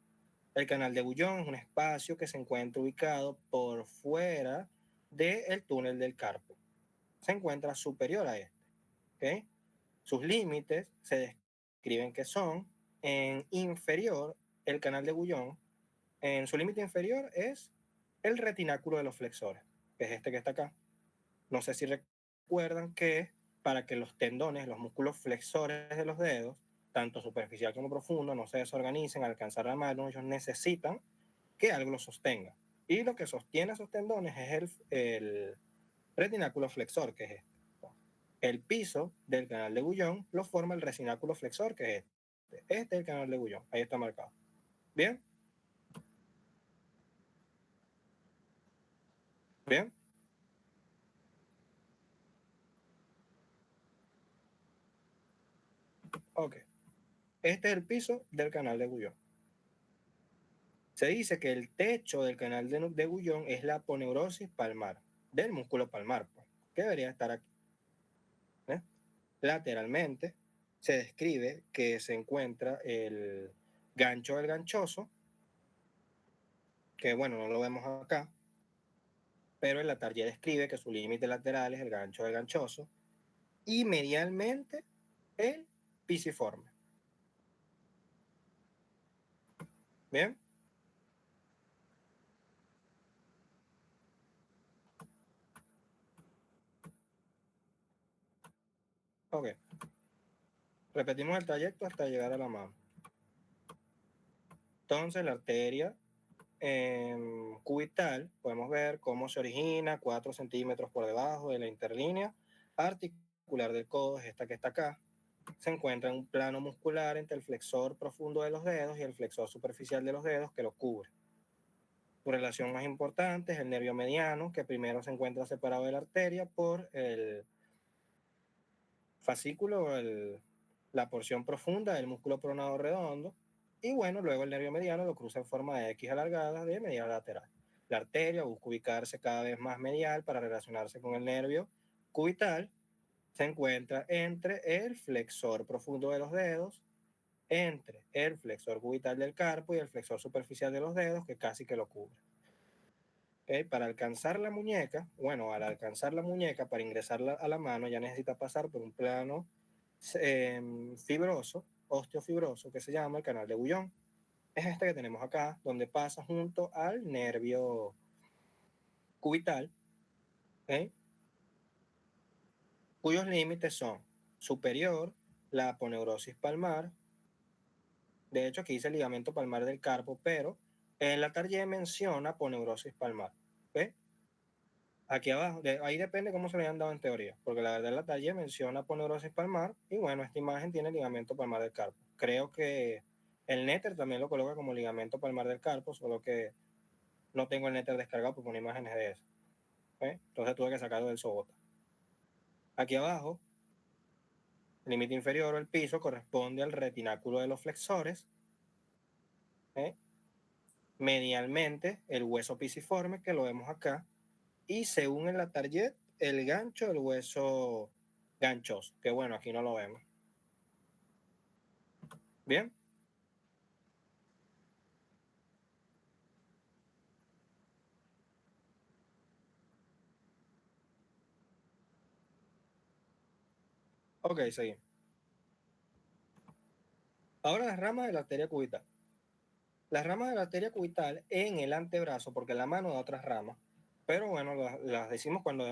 El canal de Guyon es un espacio que se encuentra ubicado por fuera del túnel del carpo. Se encuentra superior a este. ¿Okay? Sus límites se describen que son en inferior, el canal de Guyon, en su límite inferior es el retináculo de los flexores, que es este que está acá. No sé si recuerdan que para que los tendones, los músculos flexores de los dedos, tanto superficial como profundo, no se desorganicen al alcanzar la mano, ellos necesitan que algo los sostenga. Y lo que sostiene esos tendones es el retináculo flexor, que es este. El piso del canal de Guyon lo forma el retináculo flexor, que es este. Este es el canal de Guyon, ahí está marcado. ¿Bien? ¿Bien? Ok. Este es el piso del canal de Guyon. Se dice que el techo del canal de Guyon es la aponeurosis palmar, del músculo palmar, pues, que debería estar aquí. ¿Eh? Lateralmente se describe que se encuentra el gancho del ganchoso, que bueno, no lo vemos acá, pero el Latarjet describe que su límite lateral es el gancho del ganchoso y medialmente el pisiforme. ¿Bien? Ok. Repetimos el trayecto hasta llegar a la mano. Entonces, la arteria cubital, podemos ver cómo se origina 4 centímetros por debajo de la interlínea articular del codo, es esta que está acá. Se encuentra en un plano muscular entre el flexor profundo de los dedos y el flexor superficial de los dedos que lo cubre. Su relación más importante es el nervio mediano, que primero se encuentra separado de la arteria por el fascículo, la porción profunda del músculo pronado redondo, y bueno, luego el nervio mediano lo cruza en forma de X alargada de medial a lateral. La arteria busca ubicarse cada vez más medial para relacionarse con el nervio cubital. Se encuentra entre el flexor profundo de los dedos, entre el flexor cubital del carpo y el flexor superficial de los dedos, que casi que lo cubre. ¿Okay? Para alcanzar la muñeca, bueno, al alcanzar la muñeca, para ingresarla a la mano, ya necesita pasar por un plano fibroso, osteofibroso, que se llama el canal de Bouillon. Es este que tenemos acá, donde pasa junto al nervio cubital, ¿okay? Cuyos límites son superior, la aponeurosis palmar. De hecho, aquí dice ligamento palmar del carpo, pero en la Target menciona aponeurosis palmar. ¿Okay? Aquí abajo, ahí depende cómo se le hayan dado en teoría, porque la verdad la Target menciona aponeurosis palmar y bueno, esta imagen tiene ligamento palmar del carpo. Creo que el Netter también lo coloca como ligamento palmar del carpo, solo que no tengo el Netter descargado porque pone imágenes de eso. ¿Okay? Entonces tuve que sacarlo del Sobota. Aquí abajo, el límite inferior o el piso corresponde al retináculo de los flexores. ¿Okay? Medialmente, el hueso pisiforme, que lo vemos acá, y según en la Target, el gancho del hueso ganchoso, que bueno, aquí no lo vemos. Bien. Ok, seguimos. Ahora las ramas de la arteria cubital. Las ramas de la arteria cubital en el antebrazo, porque la mano da otras ramas, pero bueno, las decimos cuando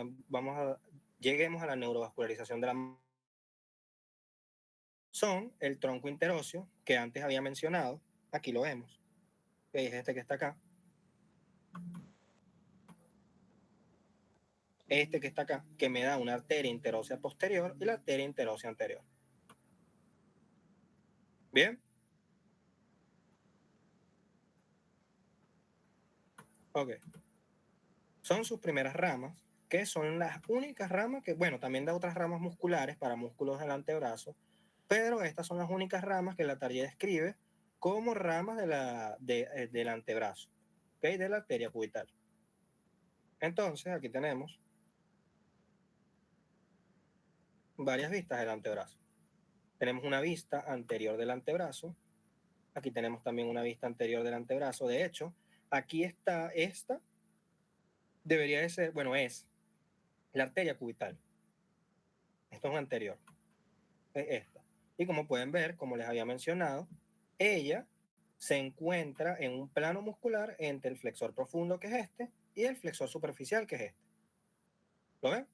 lleguemos a la neurovascularización de la mano. Son el tronco interóseo, que antes había mencionado, aquí lo vemos, que es este que está acá. Este que está acá, que me da una arteria interósea posterior y la arteria interósea anterior. Bien. Ok. Son sus primeras ramas, que son las únicas ramas que, bueno, también da otras ramas musculares para músculos del antebrazo, pero estas son las únicas ramas que la Target describe como ramas del antebrazo, ¿okay? De la arteria cubital. Entonces, aquí tenemos varias vistas del antebrazo. Tenemos una vista anterior del antebrazo. Aquí tenemos también una vista anterior del antebrazo. De hecho, aquí está esta. Debería de ser, bueno, es la arteria cubital. Esto es un anterior. Es esta. Y como pueden ver, como les había mencionado, ella se encuentra en un plano muscular entre el flexor profundo, que es este, y el flexor superficial, que es este. ¿Lo ven?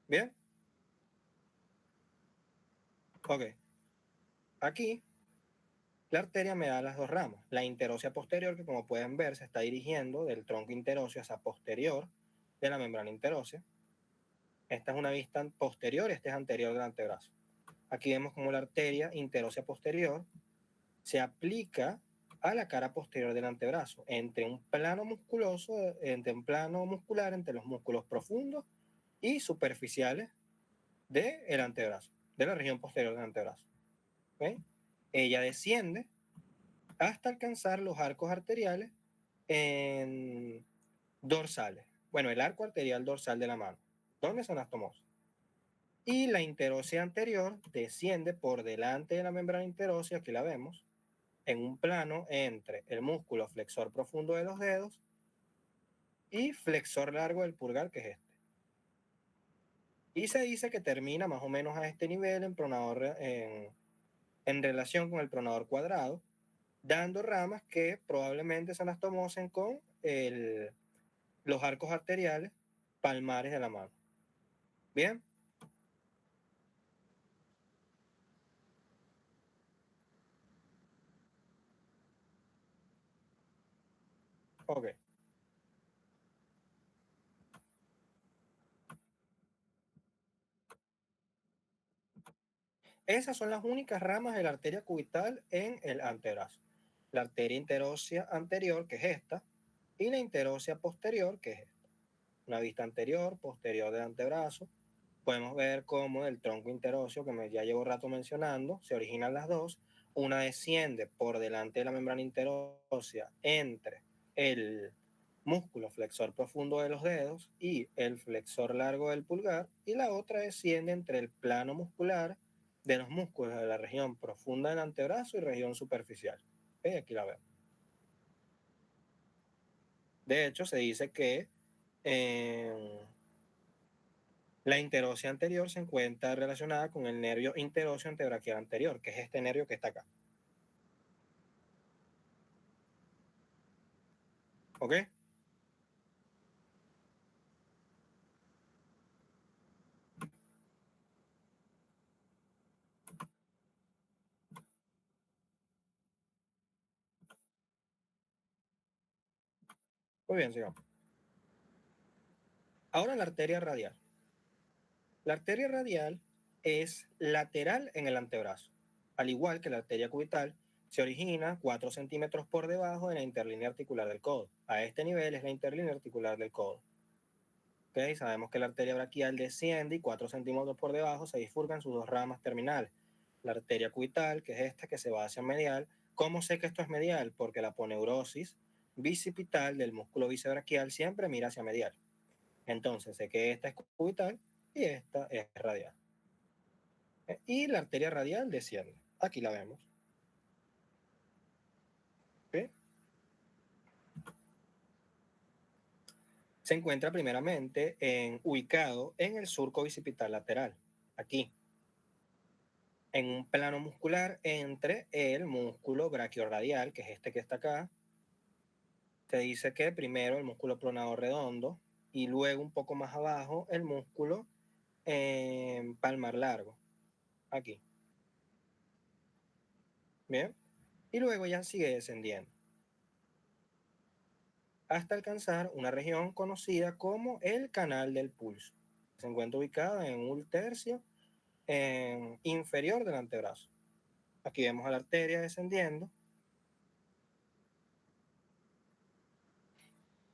¿Bien? Ok. Aquí la arteria me da las dos ramas. La interósea posterior, que como pueden ver se está dirigiendo del tronco interóseo hacia posterior de la membrana interósea. Esta es una vista posterior, este es anterior del antebrazo. Aquí vemos como la arteria interósea posterior se aplica a la cara posterior del antebrazo, entre un plano musculoso, entre un plano muscular entre los músculos profundos y superficiales del antebrazo, de la región posterior del antebrazo. ¿Okay? Ella desciende hasta alcanzar los arcos arteriales en dorsales. Bueno, el arco arterial dorsal de la mano, donde se anastomosa. Y la interósea anterior desciende por delante de la membrana interósea, aquí la vemos, en un plano entre el músculo flexor profundo de los dedos y flexor largo del pulgar, que es este. Y se dice que termina más o menos a este nivel en relación con el pronador cuadrado, dando ramas que probablemente se anastomosen con los arcos arteriales palmares de la mano. ¿Bien? Ok. Esas son las únicas ramas de la arteria cubital en el antebrazo. La arteria interósea anterior, que es esta, y la interósea posterior, que es esta. Una vista anterior, posterior del antebrazo. Podemos ver cómo el tronco interóseo, que ya llevo rato mencionando, se originan las dos. Una desciende por delante de la membrana interósea entre el músculo flexor profundo de los dedos y el flexor largo del pulgar, y la otra desciende entre el plano muscular de los músculos de la región profunda del antebrazo y región superficial. Aquí la vemos. De hecho, se dice que la interósea anterior se encuentra relacionada con el nervio interóseo antebraquial anterior, que es este nervio que está acá. ¿Ok? Muy bien, sigamos. Ahora la arteria radial. La arteria radial es lateral en el antebrazo. Al igual que la arteria cubital, se origina 4 centímetros por debajo de la interlínea articular del codo. A este nivel es la interlínea articular del codo. ¿Okay? Sabemos que la arteria braquial desciende y 4 centímetros por debajo se bifurcan sus dos ramas terminales. La arteria cubital, que es esta que se va hacia medial. ¿Cómo sé que esto es medial? Porque la aponeurosis bicipital del músculo bíceps siempre mira hacia medial. Entonces sé que esta es cubital y esta es radial. Y la arteria radial desciende. Aquí la vemos. ¿Okay? Se encuentra primeramente ubicado en el surco bicipital lateral, aquí, en un plano muscular entre el músculo brachiorradial, que es este que está acá. Se dice que primero el músculo pronador redondo y luego un poco más abajo el músculo palmar largo, aquí. Bien, y luego ya sigue descendiendo hasta alcanzar una región conocida como el canal del pulso. Se encuentra ubicada en un tercio inferior del antebrazo. Aquí vemos a la arteria descendiendo.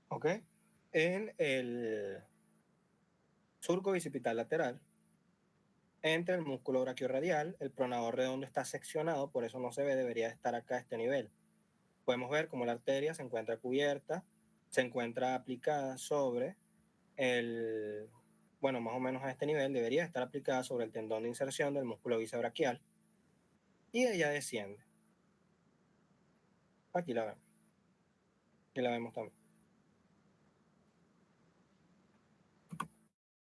¿Ok? En el surco bicipital lateral, entre el músculo brachiorradial, el pronador redondo está seccionado, por eso no se ve, debería estar acá a este nivel. Podemos ver cómo la arteria se encuentra cubierta, se encuentra aplicada sobre bueno, más o menos a este nivel, debería estar aplicada sobre el tendón de inserción del músculo bíceps y ella desciende. Aquí la vemos. Aquí la vemos también.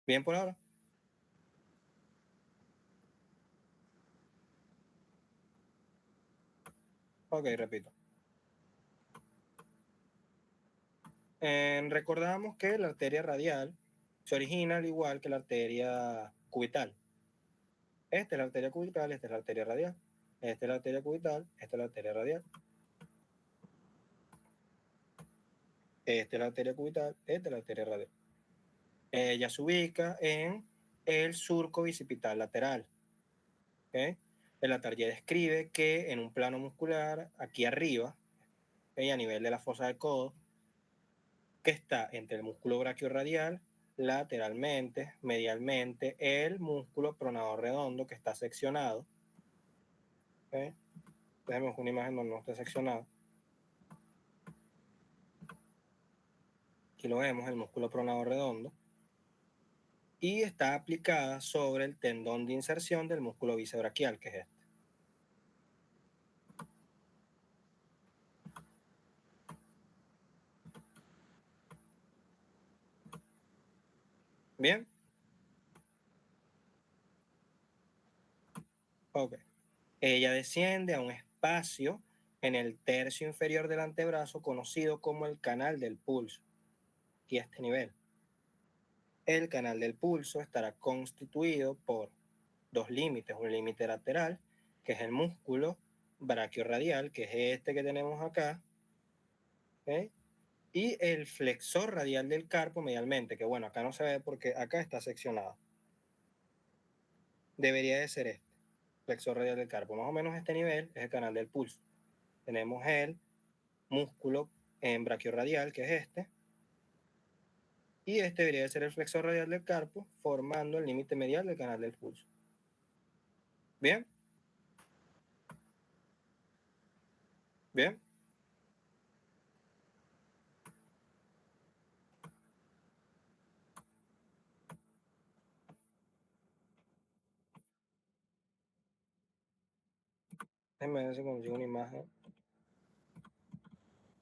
Bien por ahora. Ok, repito. Recordamos que la arteria radial se origina al igual que la arteria cubital. Esta es la arteria cubital, esta es la arteria radial. Esta es la arteria cubital, esta es la arteria radial. Esta es la arteria cubital, esta es la arteria radial. Ella se ubica en el surco bicipital lateral. ¿Okay? El Latarjet describe que en un plano muscular, aquí arriba, ¿okay? A nivel de la fosa del codo, que está entre el músculo brachiorradial, lateralmente, medialmente, el músculo pronador redondo que está seccionado. ¿Okay? Déjenme una imagen donde no esté seccionado. Aquí lo vemos, el músculo pronador redondo. Y está aplicada sobre el tendón de inserción del músculo bíceps que es este. Bien. Ok. Ella desciende a un espacio en el tercio inferior del antebrazo conocido como el canal del pulso. Y este nivel. El canal del pulso estará constituido por dos límites, un límite lateral, que es el músculo brachiorradial, que es este que tenemos acá, ¿okay? Y el flexor radial del carpo medialmente, que bueno, acá no se ve porque acá está seccionado. Debería de ser este, flexor radial del carpo. Más o menos este nivel es el canal del pulso. Tenemos el músculo en brachiorradial, que es este, y este debería de ser el flexor radial del carpo, formando el límite medial del canal del pulso. ¿Bien? ¿Bien? Déjenme ver si consigo una imagen.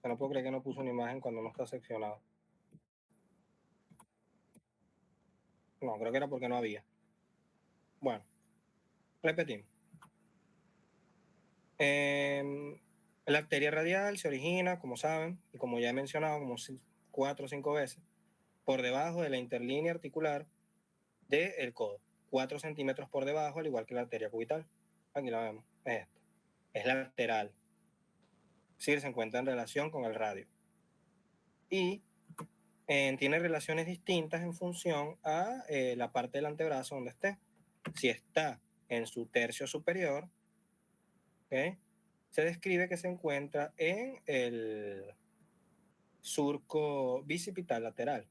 No puedo creer que no puso una imagen cuando no está seccionado. No, creo que era porque no había. Bueno, repetimos. La arteria radial se origina, como saben, y como ya he mencionado como 4 o 5 veces, por debajo de la interlínea articular del codo. 4 centímetros por debajo, al igual que la arteria cubital. Aquí la vemos. Es esta. Es lateral. Sí, se encuentra en relación con el radio. Y tiene relaciones distintas en función a la parte del antebrazo donde esté. Si está en su tercio superior, ¿okay? Se describe que se encuentra en el surco bicipital lateral.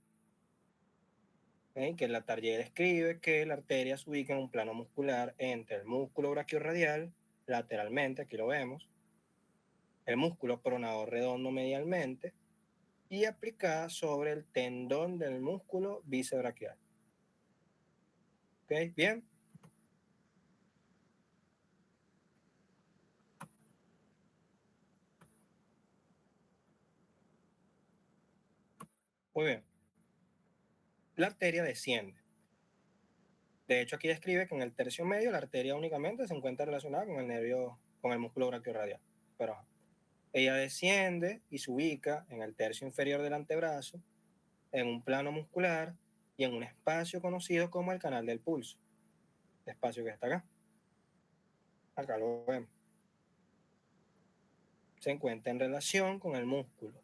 ¿Okay? Que la Tardier describe que la arteria se ubica en un plano muscular entre el músculo brachiorradial, lateralmente, aquí lo vemos, el músculo pronador redondo medialmente, y aplicada sobre el tendón del músculo bícebraquial. ¿Ok? Bien. Muy bien. La arteria desciende. De hecho, aquí describe que en el tercio medio la arteria únicamente se encuentra relacionada con el nervio, con el músculo brachiorradial. Pero ella desciende y se ubica en el tercio inferior del antebrazo, en un plano muscular y en un espacio conocido como el canal del pulso. El espacio que está acá. Acá lo vemos. Se encuentra en relación con el músculo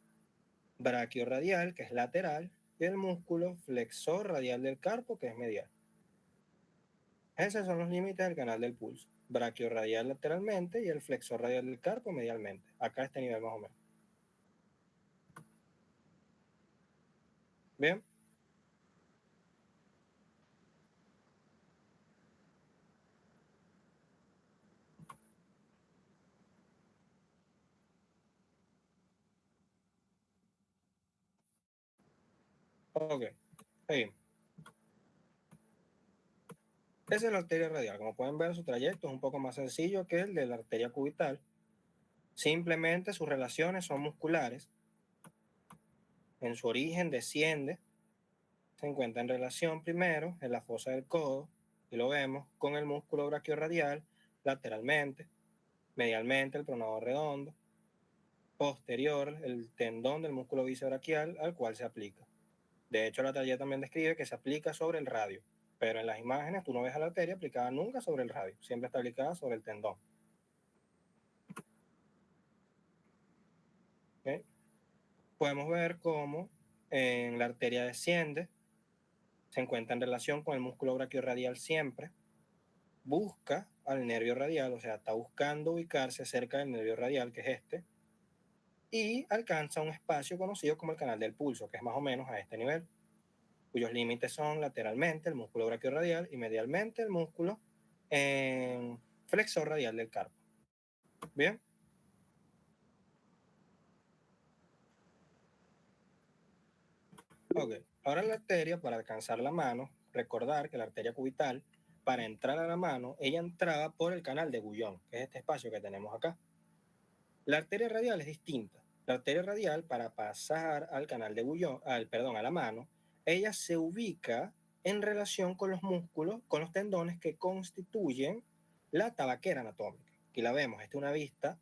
brachiorradial, que es lateral, y el músculo flexor radial del carpo, que es medial. Esos son los límites del canal del pulso. Brachiorradial lateralmente y el flexor radial del carpo medialmente. Acá a este nivel más o menos. Bien. Ok. Seguimos. Esa es la arteria radial. Como pueden ver, su trayecto es un poco más sencillo que el de la arteria cubital. Simplemente sus relaciones son musculares. En su origen desciende. Se encuentra en relación primero en la fosa del codo, y lo vemos, con el músculo brachiorradial lateralmente, medialmente el pronador redondo, posterior el tendón del músculo bícebraquial al cual se aplica. De hecho, la talla también describe que se aplica sobre el radio, pero en las imágenes tú no ves a la arteria aplicada nunca sobre el radio, siempre está aplicada sobre el tendón. ¿Okay? Podemos ver cómo en la arteria desciende, se encuentra en relación con el músculo brachiorradial siempre, busca al nervio radial, o sea, está buscando ubicarse cerca del nervio radial, que es este, y alcanza un espacio conocido como el canal del pulso, que es más o menos a este nivel, cuyos límites son lateralmente el músculo brachiorradial y medialmente el músculo flexor radial del carpo. Bien. Ok. Ahora la arteria, para alcanzar la mano, recordar que la arteria cubital, para entrar a la mano, ella entraba por el canal de Guyon, que es este espacio que tenemos acá. La arteria radial es distinta. La arteria radial, para pasar al canal de Guyon, perdón, a la mano, ella se ubica en relación con los músculos, con los tendones que constituyen la tabaquera anatómica. Aquí la vemos, esta es una vista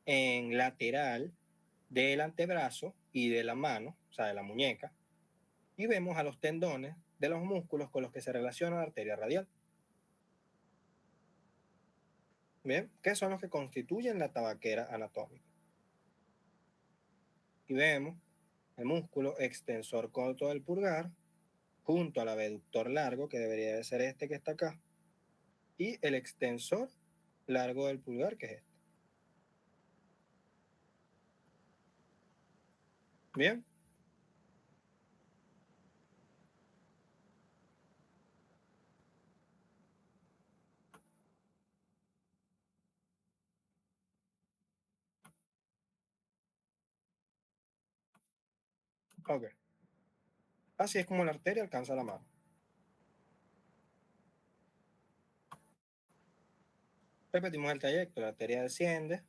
en lateral del antebrazo y de la mano, o sea, de la muñeca, y vemos a los tendones de los músculos con los que se relaciona la arteria radial. ¿Bien? ¿Qué son los que constituyen la tabaquera anatómica? Y vemos el músculo extensor corto del pulgar, junto al abductor largo, que debería de ser este que está acá, y el extensor largo del pulgar, que es este. ¿Bien? Ok. Así es como la arteria alcanza la mano. Repetimos el trayecto. La arteria desciende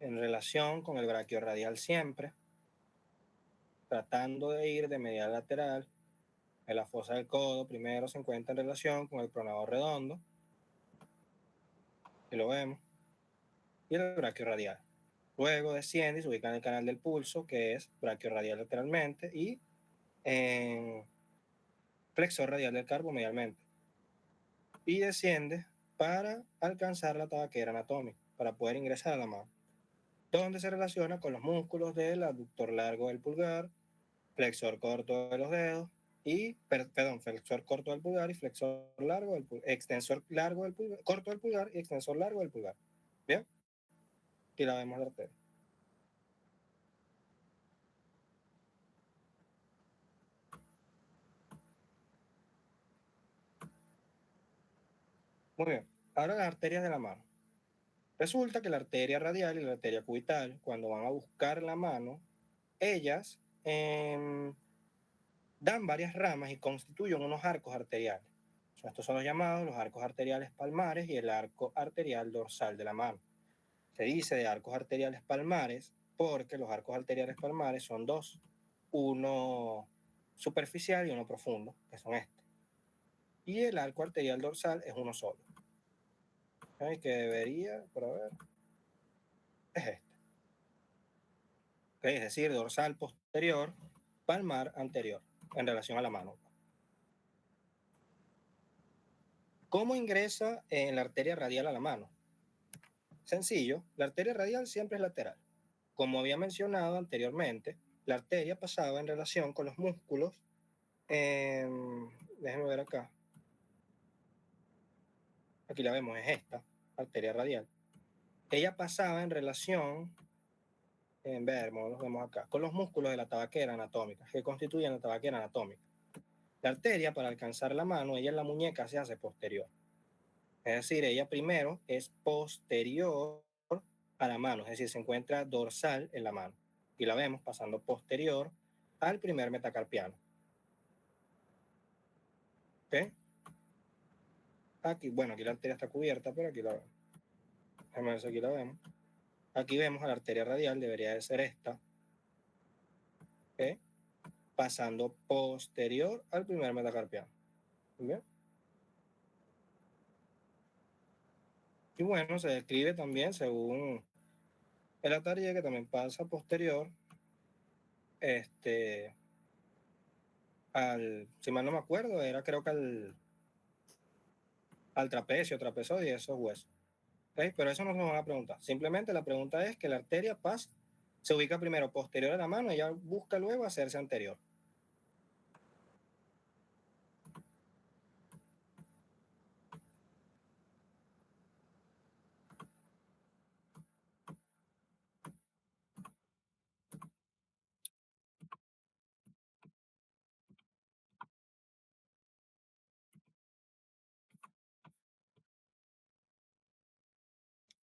en relación con el braquio radial siempre, tratando de ir de medial lateral. En la fosa del codo primero se encuentra en relación con el pronador redondo, y lo vemos, y el braquio radial. Luego desciende y se ubica en el canal del pulso, que es braquio radial lateralmente, y en flexor radial del carpo medialmente. Y desciende para alcanzar la tabaquera anatómica, para poder ingresar a la mano, donde se relaciona con los músculos del abductor largo del pulgar, flexor corto de los dedos, y, perdón, flexor corto del pulgar y flexor largo del pulgar, extensor largo del pulgar, corto del pulgar y extensor largo del pulgar. ¿Bien? Aquí la vemos la arteria. Muy bien. Ahora las arterias de la mano. Resulta que la arteria radial y la arteria cubital, cuando van a buscar la mano, ellas dan varias ramas y constituyen unos arcos arteriales. Estos son los llamados los arcos arteriales palmares y el arco arterial dorsal de la mano. Se dice de arcos arteriales palmares porque los arcos arteriales palmares son dos, uno superficial y uno profundo, que son estos. Y el arco arterial dorsal es uno solo. Que debería, por ver, es este. Es decir, dorsal posterior, palmar anterior, en relación a la mano. ¿Cómo ingresa en la arteria radial a la mano? Sencillo, la arteria radial siempre es lateral. Como había mencionado anteriormente, la arteria pasaba en relación con los músculos. Déjenme ver acá. Aquí la vemos, es esta, arteria radial. Ella pasaba en relación, los vemos acá, con los músculos de la tabaquera anatómica, que constituyen la tabaquera anatómica. La arteria, para alcanzar la mano, ella en la muñeca se hace posterior. Es decir, ella primero es posterior a la mano, es decir, se encuentra dorsal en la mano. Y la vemos pasando posterior al primer metacarpiano. ¿Ok? Aquí, bueno, aquí la arteria está cubierta, pero aquí la vemos. Déjame ver si aquí la vemos. Aquí vemos a la arteria radial, debería de ser esta. ¿Ok? Pasando posterior al primer metacarpiano. ¿Bien? Y bueno, se describe también según el Atarier, que también pasa posterior si mal no me acuerdo, era creo que al trapezoide y esos huesos. ¿Okay? Pero eso no nos van a preguntar. Simplemente la pregunta es que la arteria pasa, se ubica primero posterior a la mano y ella busca luego hacerse anterior.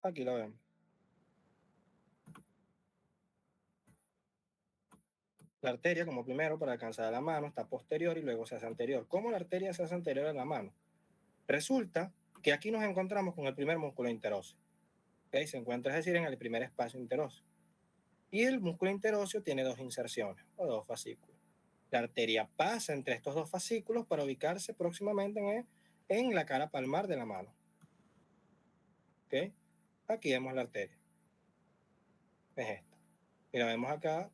Aquí la vemos. La arteria, como primero, para alcanzar la mano, está posterior y luego se hace anterior. ¿Cómo la arteria se hace anterior a la mano? Resulta que aquí nos encontramos con el primer músculo interóseo. ¿Okay? Se encuentra, es decir, en el primer espacio interóseo. Y el músculo interóseo tiene dos inserciones o dos fascículos. La arteria pasa entre estos dos fascículos para ubicarse próximamente en la cara palmar de la mano. ¿Ok? Aquí vemos la arteria. Es esta. Y la vemos acá.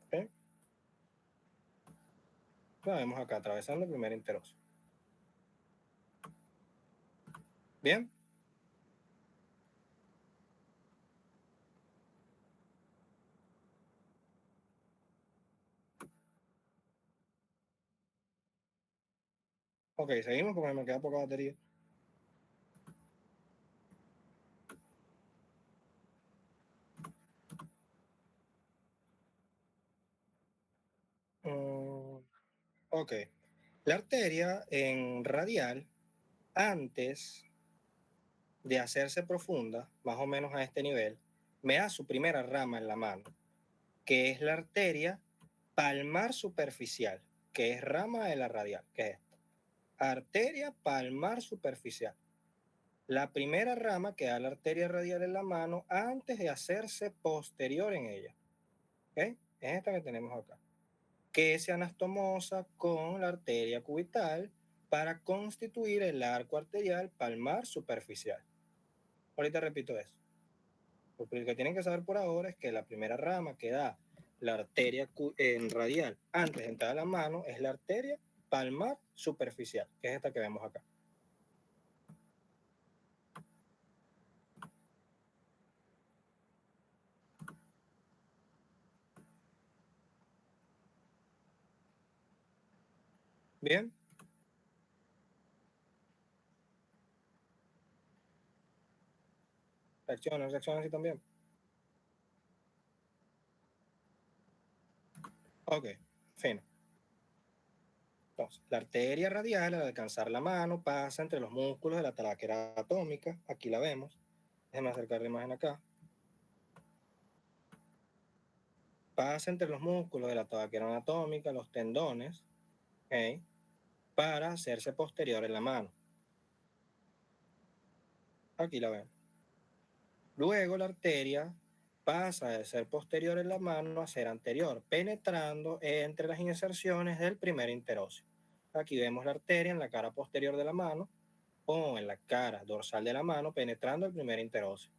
¿Ok? La vemos acá, atravesando el primer interóseo. ¿Bien? Ok, seguimos porque me queda poca batería. Ok. La arteria en radial, antes de hacerse profunda, más o menos a este nivel, me da su primera rama en la mano, que es la arteria palmar superficial, que es rama de la radial, que es esta. Arteria palmar superficial. La primera rama que da la arteria radial en la mano antes de hacerse posterior en ella. ¿Ok? Es esta que tenemos acá. Que se anastomosa con la arteria cubital para constituir el arco arterial palmar superficial. Ahorita repito eso. Lo que tienen que saber por ahora es que la primera rama que da la arteria en radial antes de entrar a la mano es la arteria palmar superficial, que es esta que vemos acá. Bien. Reaccionan así también. Ok, fino. Entonces, la arteria radial al alcanzar la mano pasa entre los músculos de la taláquera atómica. Aquí la vemos. Déjenme acercar la imagen acá. Pasa entre los músculos de la taláquera anatómica, los tendones, ¿okay? Para hacerse posterior en la mano. Aquí la ven. Luego la arteria pasa de ser posterior en la mano a ser anterior, penetrando entre las inserciones del primer interóseo. Aquí vemos la arteria en la cara posterior de la mano o en la cara dorsal de la mano, penetrando el primer interóseo.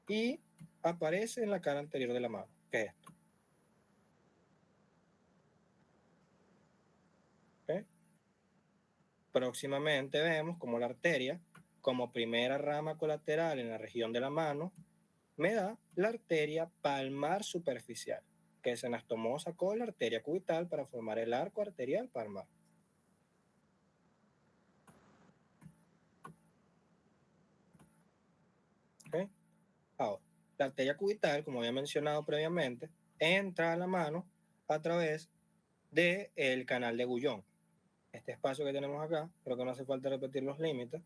Y aparece en la cara anterior de la mano. ¿Qué es esto? ¿Okay? Próximamente vemos como la arteria, como primera rama colateral en la región de la mano, me da la arteria palmar superficial, que se anastomosa con la arteria cubital para formar el arco arterial palmar. ¿Okay? Ahora, la arteria cubital, como había mencionado previamente, entra a la mano a través del canal de Gullón. Este espacio que tenemos acá, creo que no hace falta repetir los límites.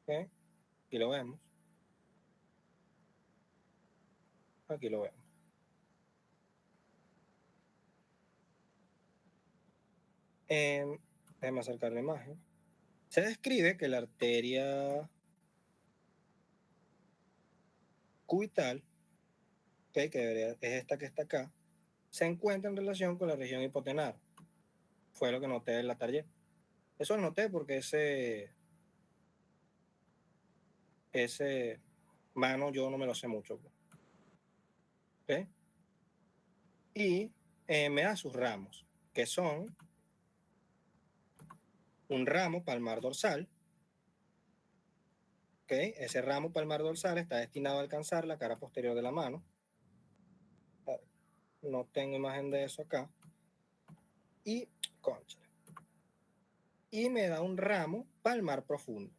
¿Okay? Aquí lo vemos. Aquí lo vemos. Déjame acercar la imagen. Se describe que la arteria cubital, ¿okay? Que es esta que está acá, se encuentra en relación con la región hipotenar. Fue lo que noté en la tarea. Eso lo noté porque ese mano yo no me lo sé mucho. ¿Okay? Y me da sus ramos, que son un ramo palmar dorsal. ¿Okay? Ese ramo palmar dorsal está destinado a alcanzar la cara posterior de la mano. No tengo imagen de eso acá. Y, concha. Y me da un ramo palmar profundo,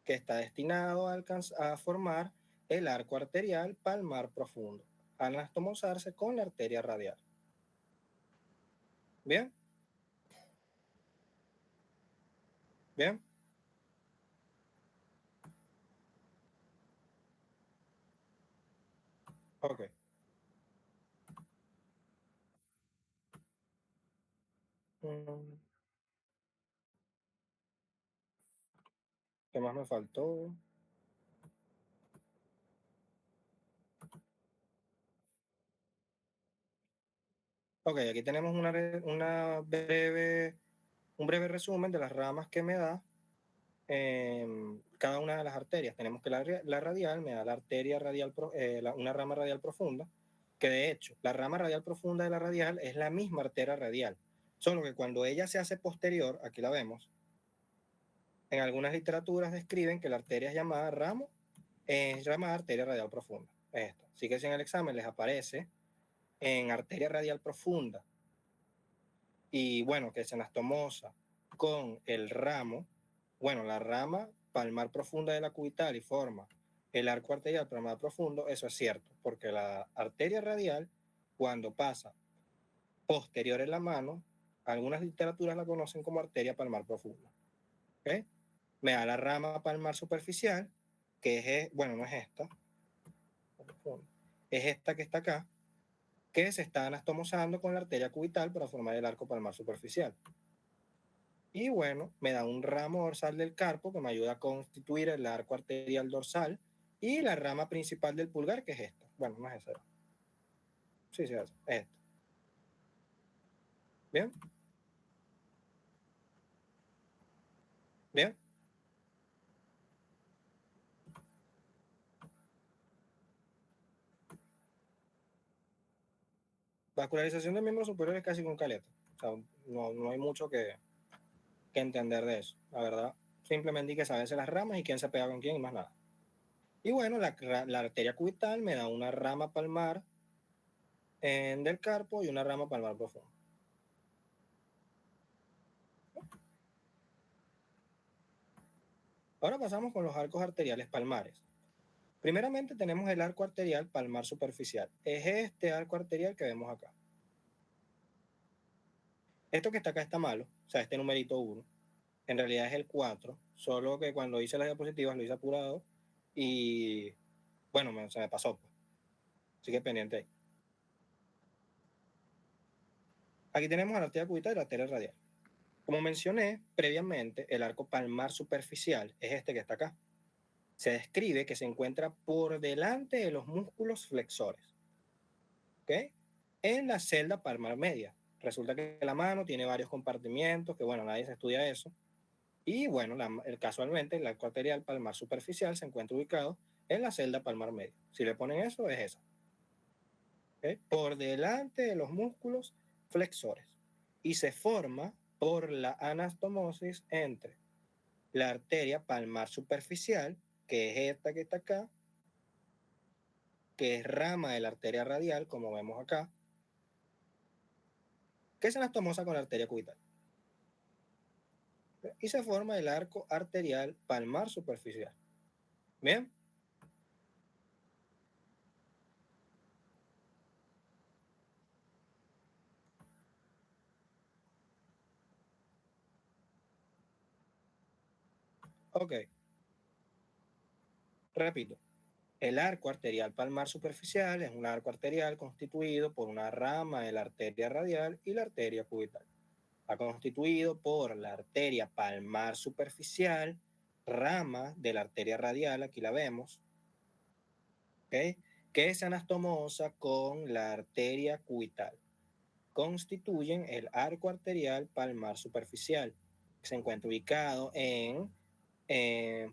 que está destinado a formar el arco arterial palmar profundo, al anastomosarse con la arteria radial. ¿Bien? ¿Bien? Ok. Mm, ¿Qué más me faltó? Ok, aquí tenemos un breve resumen de las ramas que me da cada una de las arterias. Tenemos que la radial me da la arteria radial, una rama radial profunda, que de hecho la rama radial profunda de la radial es la misma arteria radial, solo que cuando ella se hace posterior, aquí la vemos, en algunas literaturas describen que la arteria es llamada arteria radial profunda. Esta. Así que si en el examen les aparece en arteria radial profunda y bueno, que es anastomosa con el ramo, bueno, la rama palmar profunda de la cubital y forma el arco arterial palmar profundo, eso es cierto, porque la arteria radial, cuando pasa posterior en la mano, algunas literaturas la conocen como arteria palmar profunda. ¿Okay? Me da la rama palmar superficial, que es, bueno, no es esta, es esta que está acá, que se está anastomosando con la arteria cubital para formar el arco palmar superficial. Y bueno, me da un ramo dorsal del carpo que me ayuda a constituir el arco arterial dorsal y la rama principal del pulgar, que es esta. Bueno, no es esa. Sí, es esta. ¿Bien? ¿Bien? Vascularización del miembro superior es casi con caleta. O sea, no hay mucho que entender de eso, la verdad. Simplemente hay que saberse las ramas y quién se pega con quién y más nada. Y bueno, la arteria cubital me da una rama palmar del carpo y una rama palmar profunda. Ahora pasamos con los arcos arteriales palmares. Primeramente tenemos el arco arterial palmar superficial. Es este arco arterial que vemos acá. Esto que está acá está malo, o sea, este numerito 1. En realidad es el 4, solo que cuando hice las diapositivas lo hice apurado y bueno, se me pasó. Pues. Así que pendiente ahí. Aquí tenemos la arteria cubital y la arteria radial. Como mencioné previamente, el arco palmar superficial es este que está acá. Se describe que se encuentra por delante de los músculos flexores. ¿Ok? En la celda palmar media. Resulta que la mano tiene varios compartimientos, que bueno, nadie se estudia eso. Y bueno, casualmente el arco arterial palmar superficial se encuentra ubicado en la celda palmar media. Si le ponen eso, es esa. ¿Okay? Por delante de los músculos flexores. Y se forma por la anastomosis entre la arteria palmar superficial, que es esta que está acá, que es rama de la arteria radial, como vemos acá, que se anastomosa con la arteria cubital. Y se forma el arco arterial palmar superficial. ¿Bien? Ok. Repito. El arco arterial palmar superficial es un arco arterial constituido por una rama de la arteria radial y la arteria cubital. Está constituido por la arteria palmar superficial, rama de la arteria radial, aquí la vemos, ¿okay? Que es anastomosa con la arteria cubital. Constituyen el arco arterial palmar superficial, que se encuentra ubicado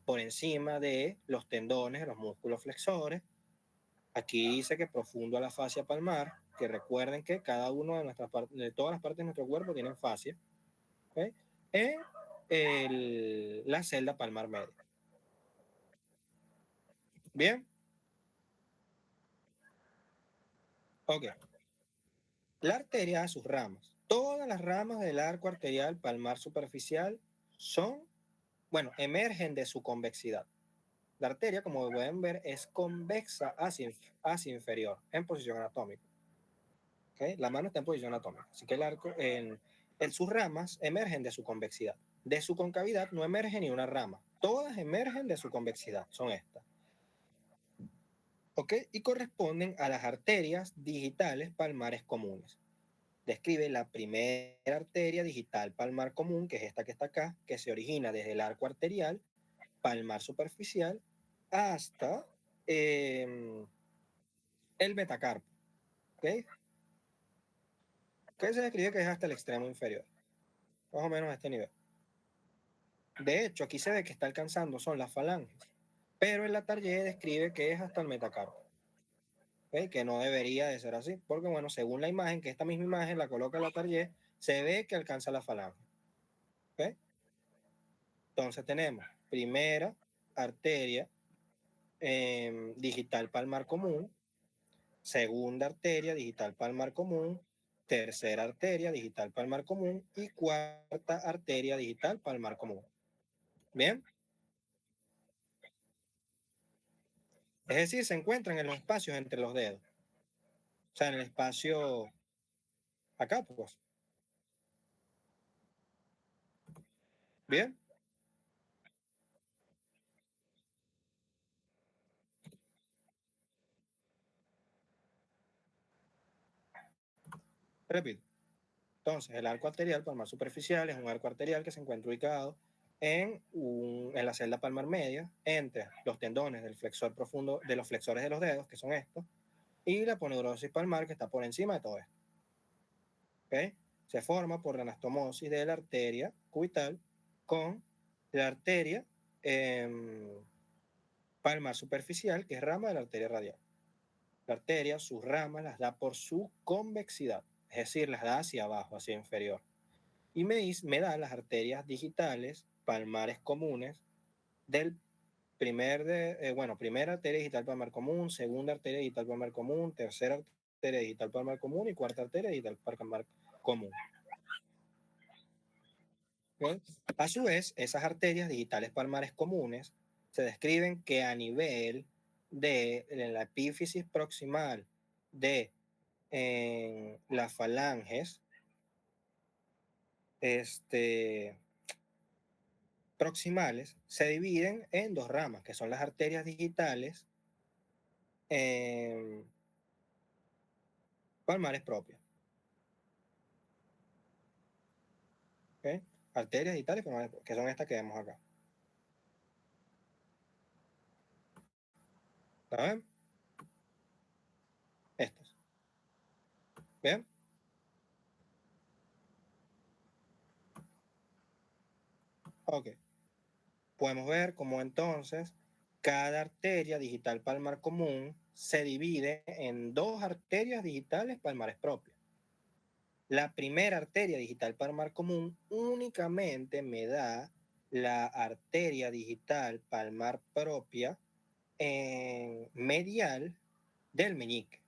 por encima de los tendones de los músculos flexores. Aquí dice que profundo a la fascia palmar, que recuerden que cada uno de todas las partes de nuestro cuerpo tienen fascia, ¿okay? En la celda palmar media. Bien, ok. La arteria a sus ramas. Todas las ramas del arco arterial palmar superficial emergen de su convexidad. La arteria, como pueden ver, es convexa hacia inferior en posición anatómica. ¿Okay? La mano está en posición anatómica. Así que el arco, en sus ramas emergen de su convexidad. De su concavidad no emerge ni una rama. Todas emergen de su convexidad. Son estas. ¿Ok? Y corresponden a las arterias digitales palmares comunes. Describe la primera arteria digital palmar común, que es esta que está acá, que se origina desde el arco arterial palmar superficial hasta el metacarpo. ¿Ok? que se describe que es hasta el extremo inferior, más o menos a este nivel. De hecho, aquí se ve que está alcanzando son las falanges, pero en la Target describe que es hasta el metacarpo. ¿Okay? Que no debería de ser así, porque bueno, según la imagen, que esta misma imagen la coloca la Target, se ve que alcanza la falange. ¿Okay? Entonces tenemos primera arteria digital palmar común, segunda arteria digital palmar común, tercera arteria digital palmar común y cuarta arteria digital palmar común. ¿Bien? Es decir, se encuentran en los espacios entre los dedos. O sea, en el espacio acá, pues. ¿Bien? Repito. Entonces, el arco arterial palmar superficial es un arco arterial que se encuentra ubicado en la celda palmar media entre los tendones del flexor profundo, de los flexores de los dedos, que son estos, y la poneurosis palmar, que está por encima de todo esto. ¿Okay? Se forma por la anastomosis de la arteria cubital con la arteria palmar superficial, que es rama de la arteria radial. La arteria, sus ramas las da por su convexidad, es decir, las da hacia abajo, hacia inferior. Y me da las arterias digitales palmares comunes del primera arteria digital palmar común, segunda arteria digital palmar común, tercera arteria digital palmar común y cuarta arteria digital palmar común. ¿Okay? A su vez, esas arterias digitales palmares comunes se describen que a nivel de la epífisis proximal de las falanges proximales se dividen en dos ramas, que son las arterias digitales palmares propias. ¿Okay? Arterias digitales palmares propias, que son estas que vemos acá. ¿Saben? Estas. ¿Bien? Ok. Podemos ver cómo entonces cada arteria digital palmar común se divide en dos arterias digitales palmares propias. La primera arteria digital palmar común únicamente me da la arteria digital palmar propia medial del meñique.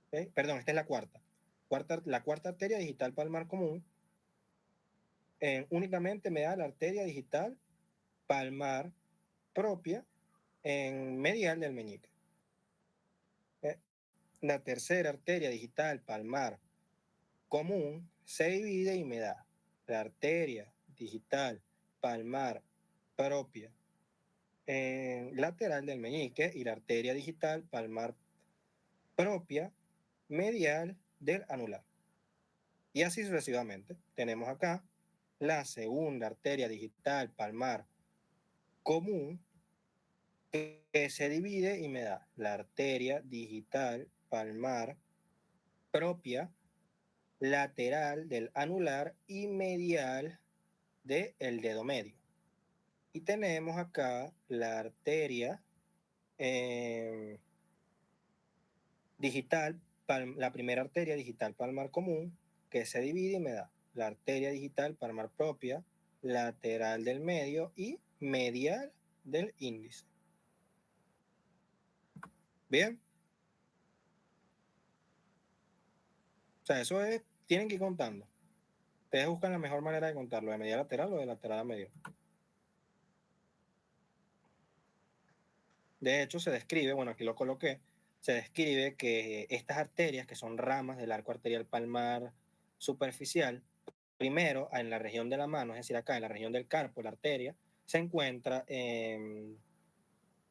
¿Okay? Perdón, esta es la cuarta. La cuarta arteria digital palmar común únicamente me da la arteria digital palmar propia en medial del meñique. La tercera arteria digital palmar común se divide y me da la arteria digital palmar propia lateral del meñique y la arteria digital palmar propia medial del anular. Y así sucesivamente. Tenemos acá la segunda arteria digital palmar común que se divide y me da la arteria digital palmar propia lateral del anular y medial del dedo medio. Y tenemos acá la arteria digital, la primera arteria digital palmar común, que se divide y me da la arteria digital palmar propia, lateral del medio y medial del índice. Bien. O sea, eso es, tienen que ir contando. Ustedes buscan la mejor manera de contarlo, de medial lateral o de lateral a medio. De hecho, se describe, bueno, aquí lo coloqué, se describe que estas arterias, que son ramas del arco arterial palmar superficial, primero en la región de la mano, es decir, acá en la región del carpo, la arteria, se encuentra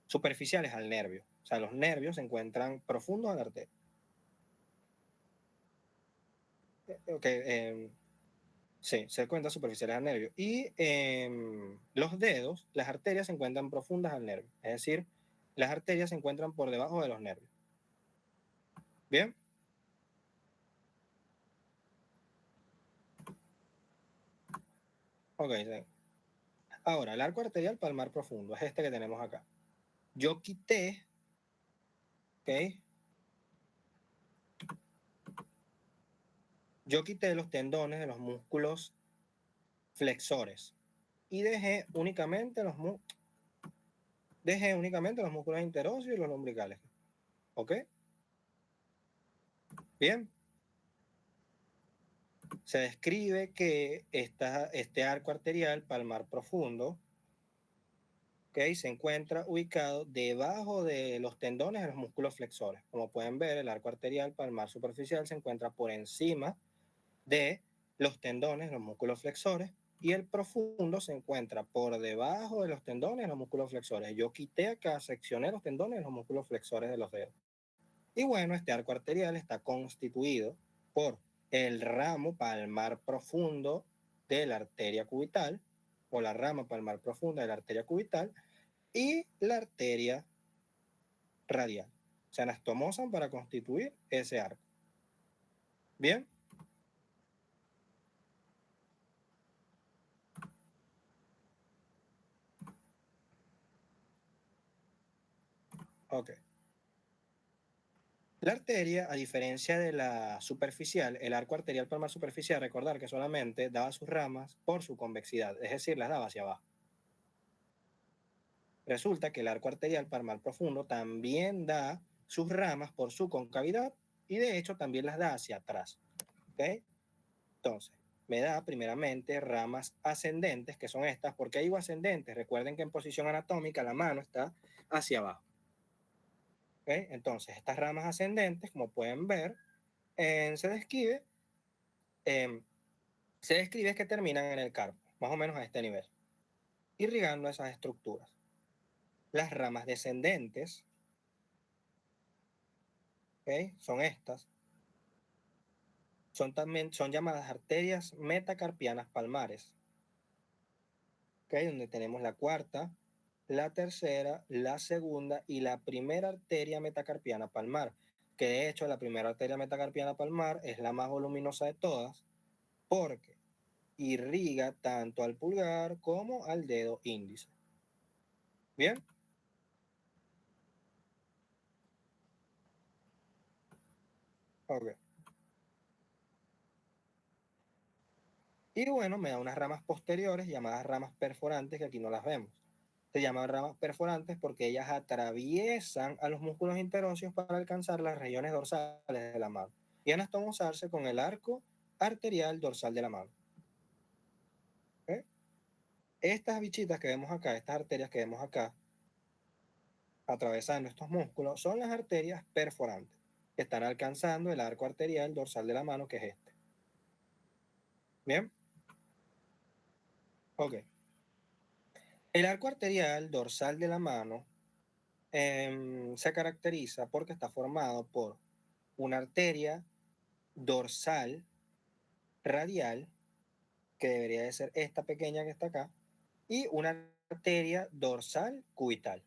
superficiales al nervio. O sea, los nervios se encuentran profundos a la arteria. Sí, se encuentran superficiales al nervio. Y los dedos, las arterias se encuentran profundas al nervio. Es decir, las arterias se encuentran por debajo de los nervios. Bien. Ok, sí. Ahora, el arco arterial palmar profundo es este que tenemos acá. Yo quité, ¿ok? Yo quité los tendones de los músculos flexores y dejé únicamente los músculos interóseos y los lombricales. ¿Ok? Bien. Se describe que este arco arterial palmar profundo, ¿okay?, se encuentra ubicado debajo de los tendones de los músculos flexores. Como pueden ver, el arco arterial palmar superficial se encuentra por encima de los tendones de los músculos flexores y el profundo se encuentra por debajo de los tendones de los músculos flexores. Yo quité acá, seccioné los tendones de los músculos flexores de los dedos. Y bueno, este arco arterial está constituido por el ramo palmar profundo de la arteria cubital, o la rama palmar profunda de la arteria cubital, y la arteria radial. Se anastomosan para constituir ese arco. ¿Bien? Ok. La arteria, a diferencia de la superficial, el arco arterial palmar superficial, recordar que solamente daba sus ramas por su convexidad, es decir, las daba hacia abajo. Resulta que el arco arterial palmar profundo también da sus ramas por su concavidad y de hecho también las da hacia atrás. ¿Okay? Entonces, me da primeramente ramas ascendentes, que son estas. ¿Por qué digo ascendentes? Recuerden que en posición anatómica la mano está hacia abajo. ¿Okay? Entonces, estas ramas ascendentes, como pueden ver, se describe que terminan en el carpo, más o menos a este nivel, irrigando esas estructuras. Las ramas descendentes, ¿okay?, son estas. Son llamadas arterias metacarpianas palmares, ¿okay?, donde tenemos la cuarta, la tercera, la segunda y la primera arteria metacarpiana palmar, que de hecho la primera arteria metacarpiana palmar es la más voluminosa de todas porque irriga tanto al pulgar como al dedo índice. ¿Bien? Ok. Y bueno, me da unas ramas posteriores llamadas ramas perforantes que aquí no las vemos. Se llaman ramas perforantes porque ellas atraviesan a los músculos interóseos para alcanzar las regiones dorsales de la mano y anastomosarse con el arco arterial dorsal de la mano. ¿Okay? Estas bichitas que vemos acá, estas arterias que vemos acá, atravesando estos músculos, son las arterias perforantes que están alcanzando el arco arterial dorsal de la mano, que es este. ¿Bien? Ok. El arco arterial dorsal de la mano se caracteriza porque está formado por una arteria dorsal radial, que debería de ser esta pequeña que está acá, y una arteria dorsal cubital.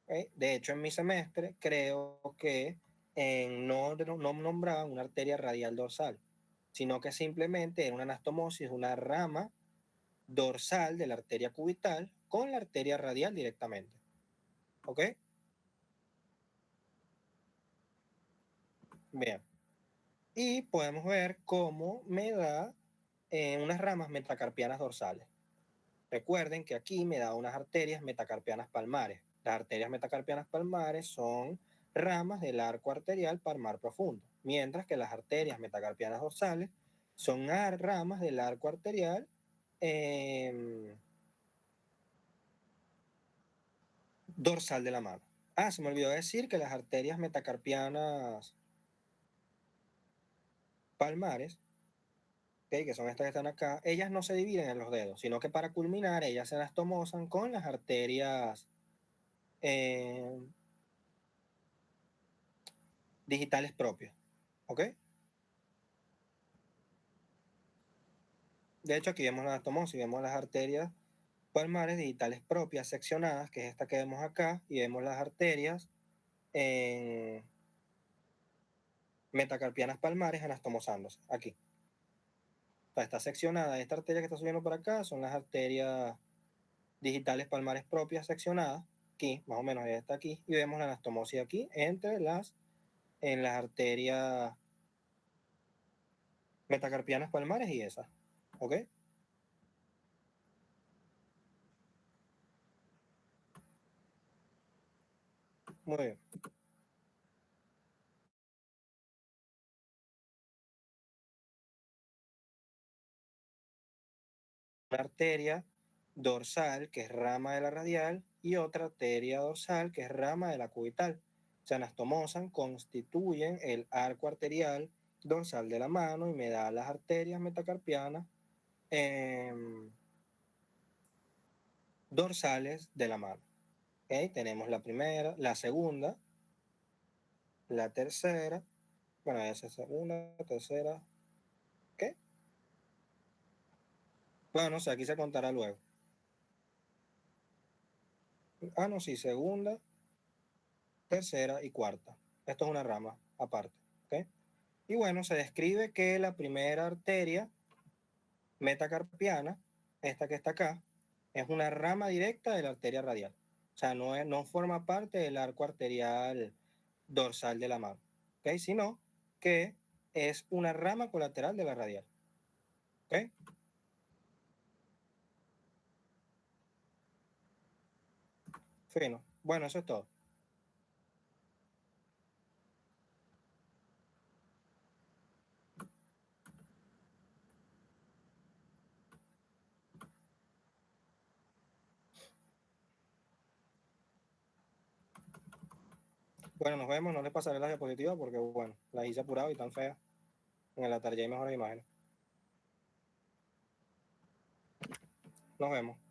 ¿Okay? De hecho, en mi semestre creo que no nombraban una arteria radial dorsal, sino que simplemente era una anastomosis, una rama dorsal de la arteria cubital con la arteria radial directamente. ¿Ok? Bien. Y podemos ver cómo me da unas ramas metacarpianas dorsales. Recuerden que aquí me da unas arterias metacarpianas palmares. Las arterias metacarpianas palmares son ramas del arco arterial palmar profundo, mientras que las arterias metacarpianas dorsales son ramas del arco arterial dorsal de la mano. Ah, se me olvidó decir que las arterias metacarpianas palmares, ¿okay?, que son estas que están acá, ellas no se dividen en los dedos, sino que para culminar ellas se anastomosan con las arterias digitales propias. ¿Ok? De hecho, aquí vemos la anastomosis, vemos las arterias palmares digitales propias seccionadas, que es esta que vemos acá, y vemos las arterias metacarpianas palmares anastomosándose, aquí. sea, está seccionada. Esta arteria que está subiendo por acá son las arterias digitales palmares propias seccionadas. Aquí, más o menos, ya está aquí. Y vemos la anastomosis aquí en las arterias metacarpianas palmares y esas. ¿Ok? Muy bien. Una arteria dorsal, que es rama de la radial, y otra arteria dorsal, que es rama de la cubital. Se anastomosan, constituyen el arco arterial dorsal de la mano y me da las arterias metacarpianas dorsales de la mano. ¿Okay? Tenemos la primera, la segunda, la tercera, bueno, esa es segunda, tercera, ¿qué? Bueno, no sé, aquí se contará luego. Ah, no, sí, segunda, tercera y cuarta. Esto es una rama aparte, ¿ok? Y bueno, se describe que la primera arteria metacarpiana, esta que está acá, es una rama directa de la arteria radial. O sea, no forma parte del arco arterial dorsal de la mano, ¿ok? Sino que es una rama colateral de la radial, ¿ok? Fino. Bueno, eso es todo. Bueno, nos vemos, no les pasaré las diapositivas porque, bueno, las hice apurado y tan feas. En el taller hay mejores imágenes. Nos vemos.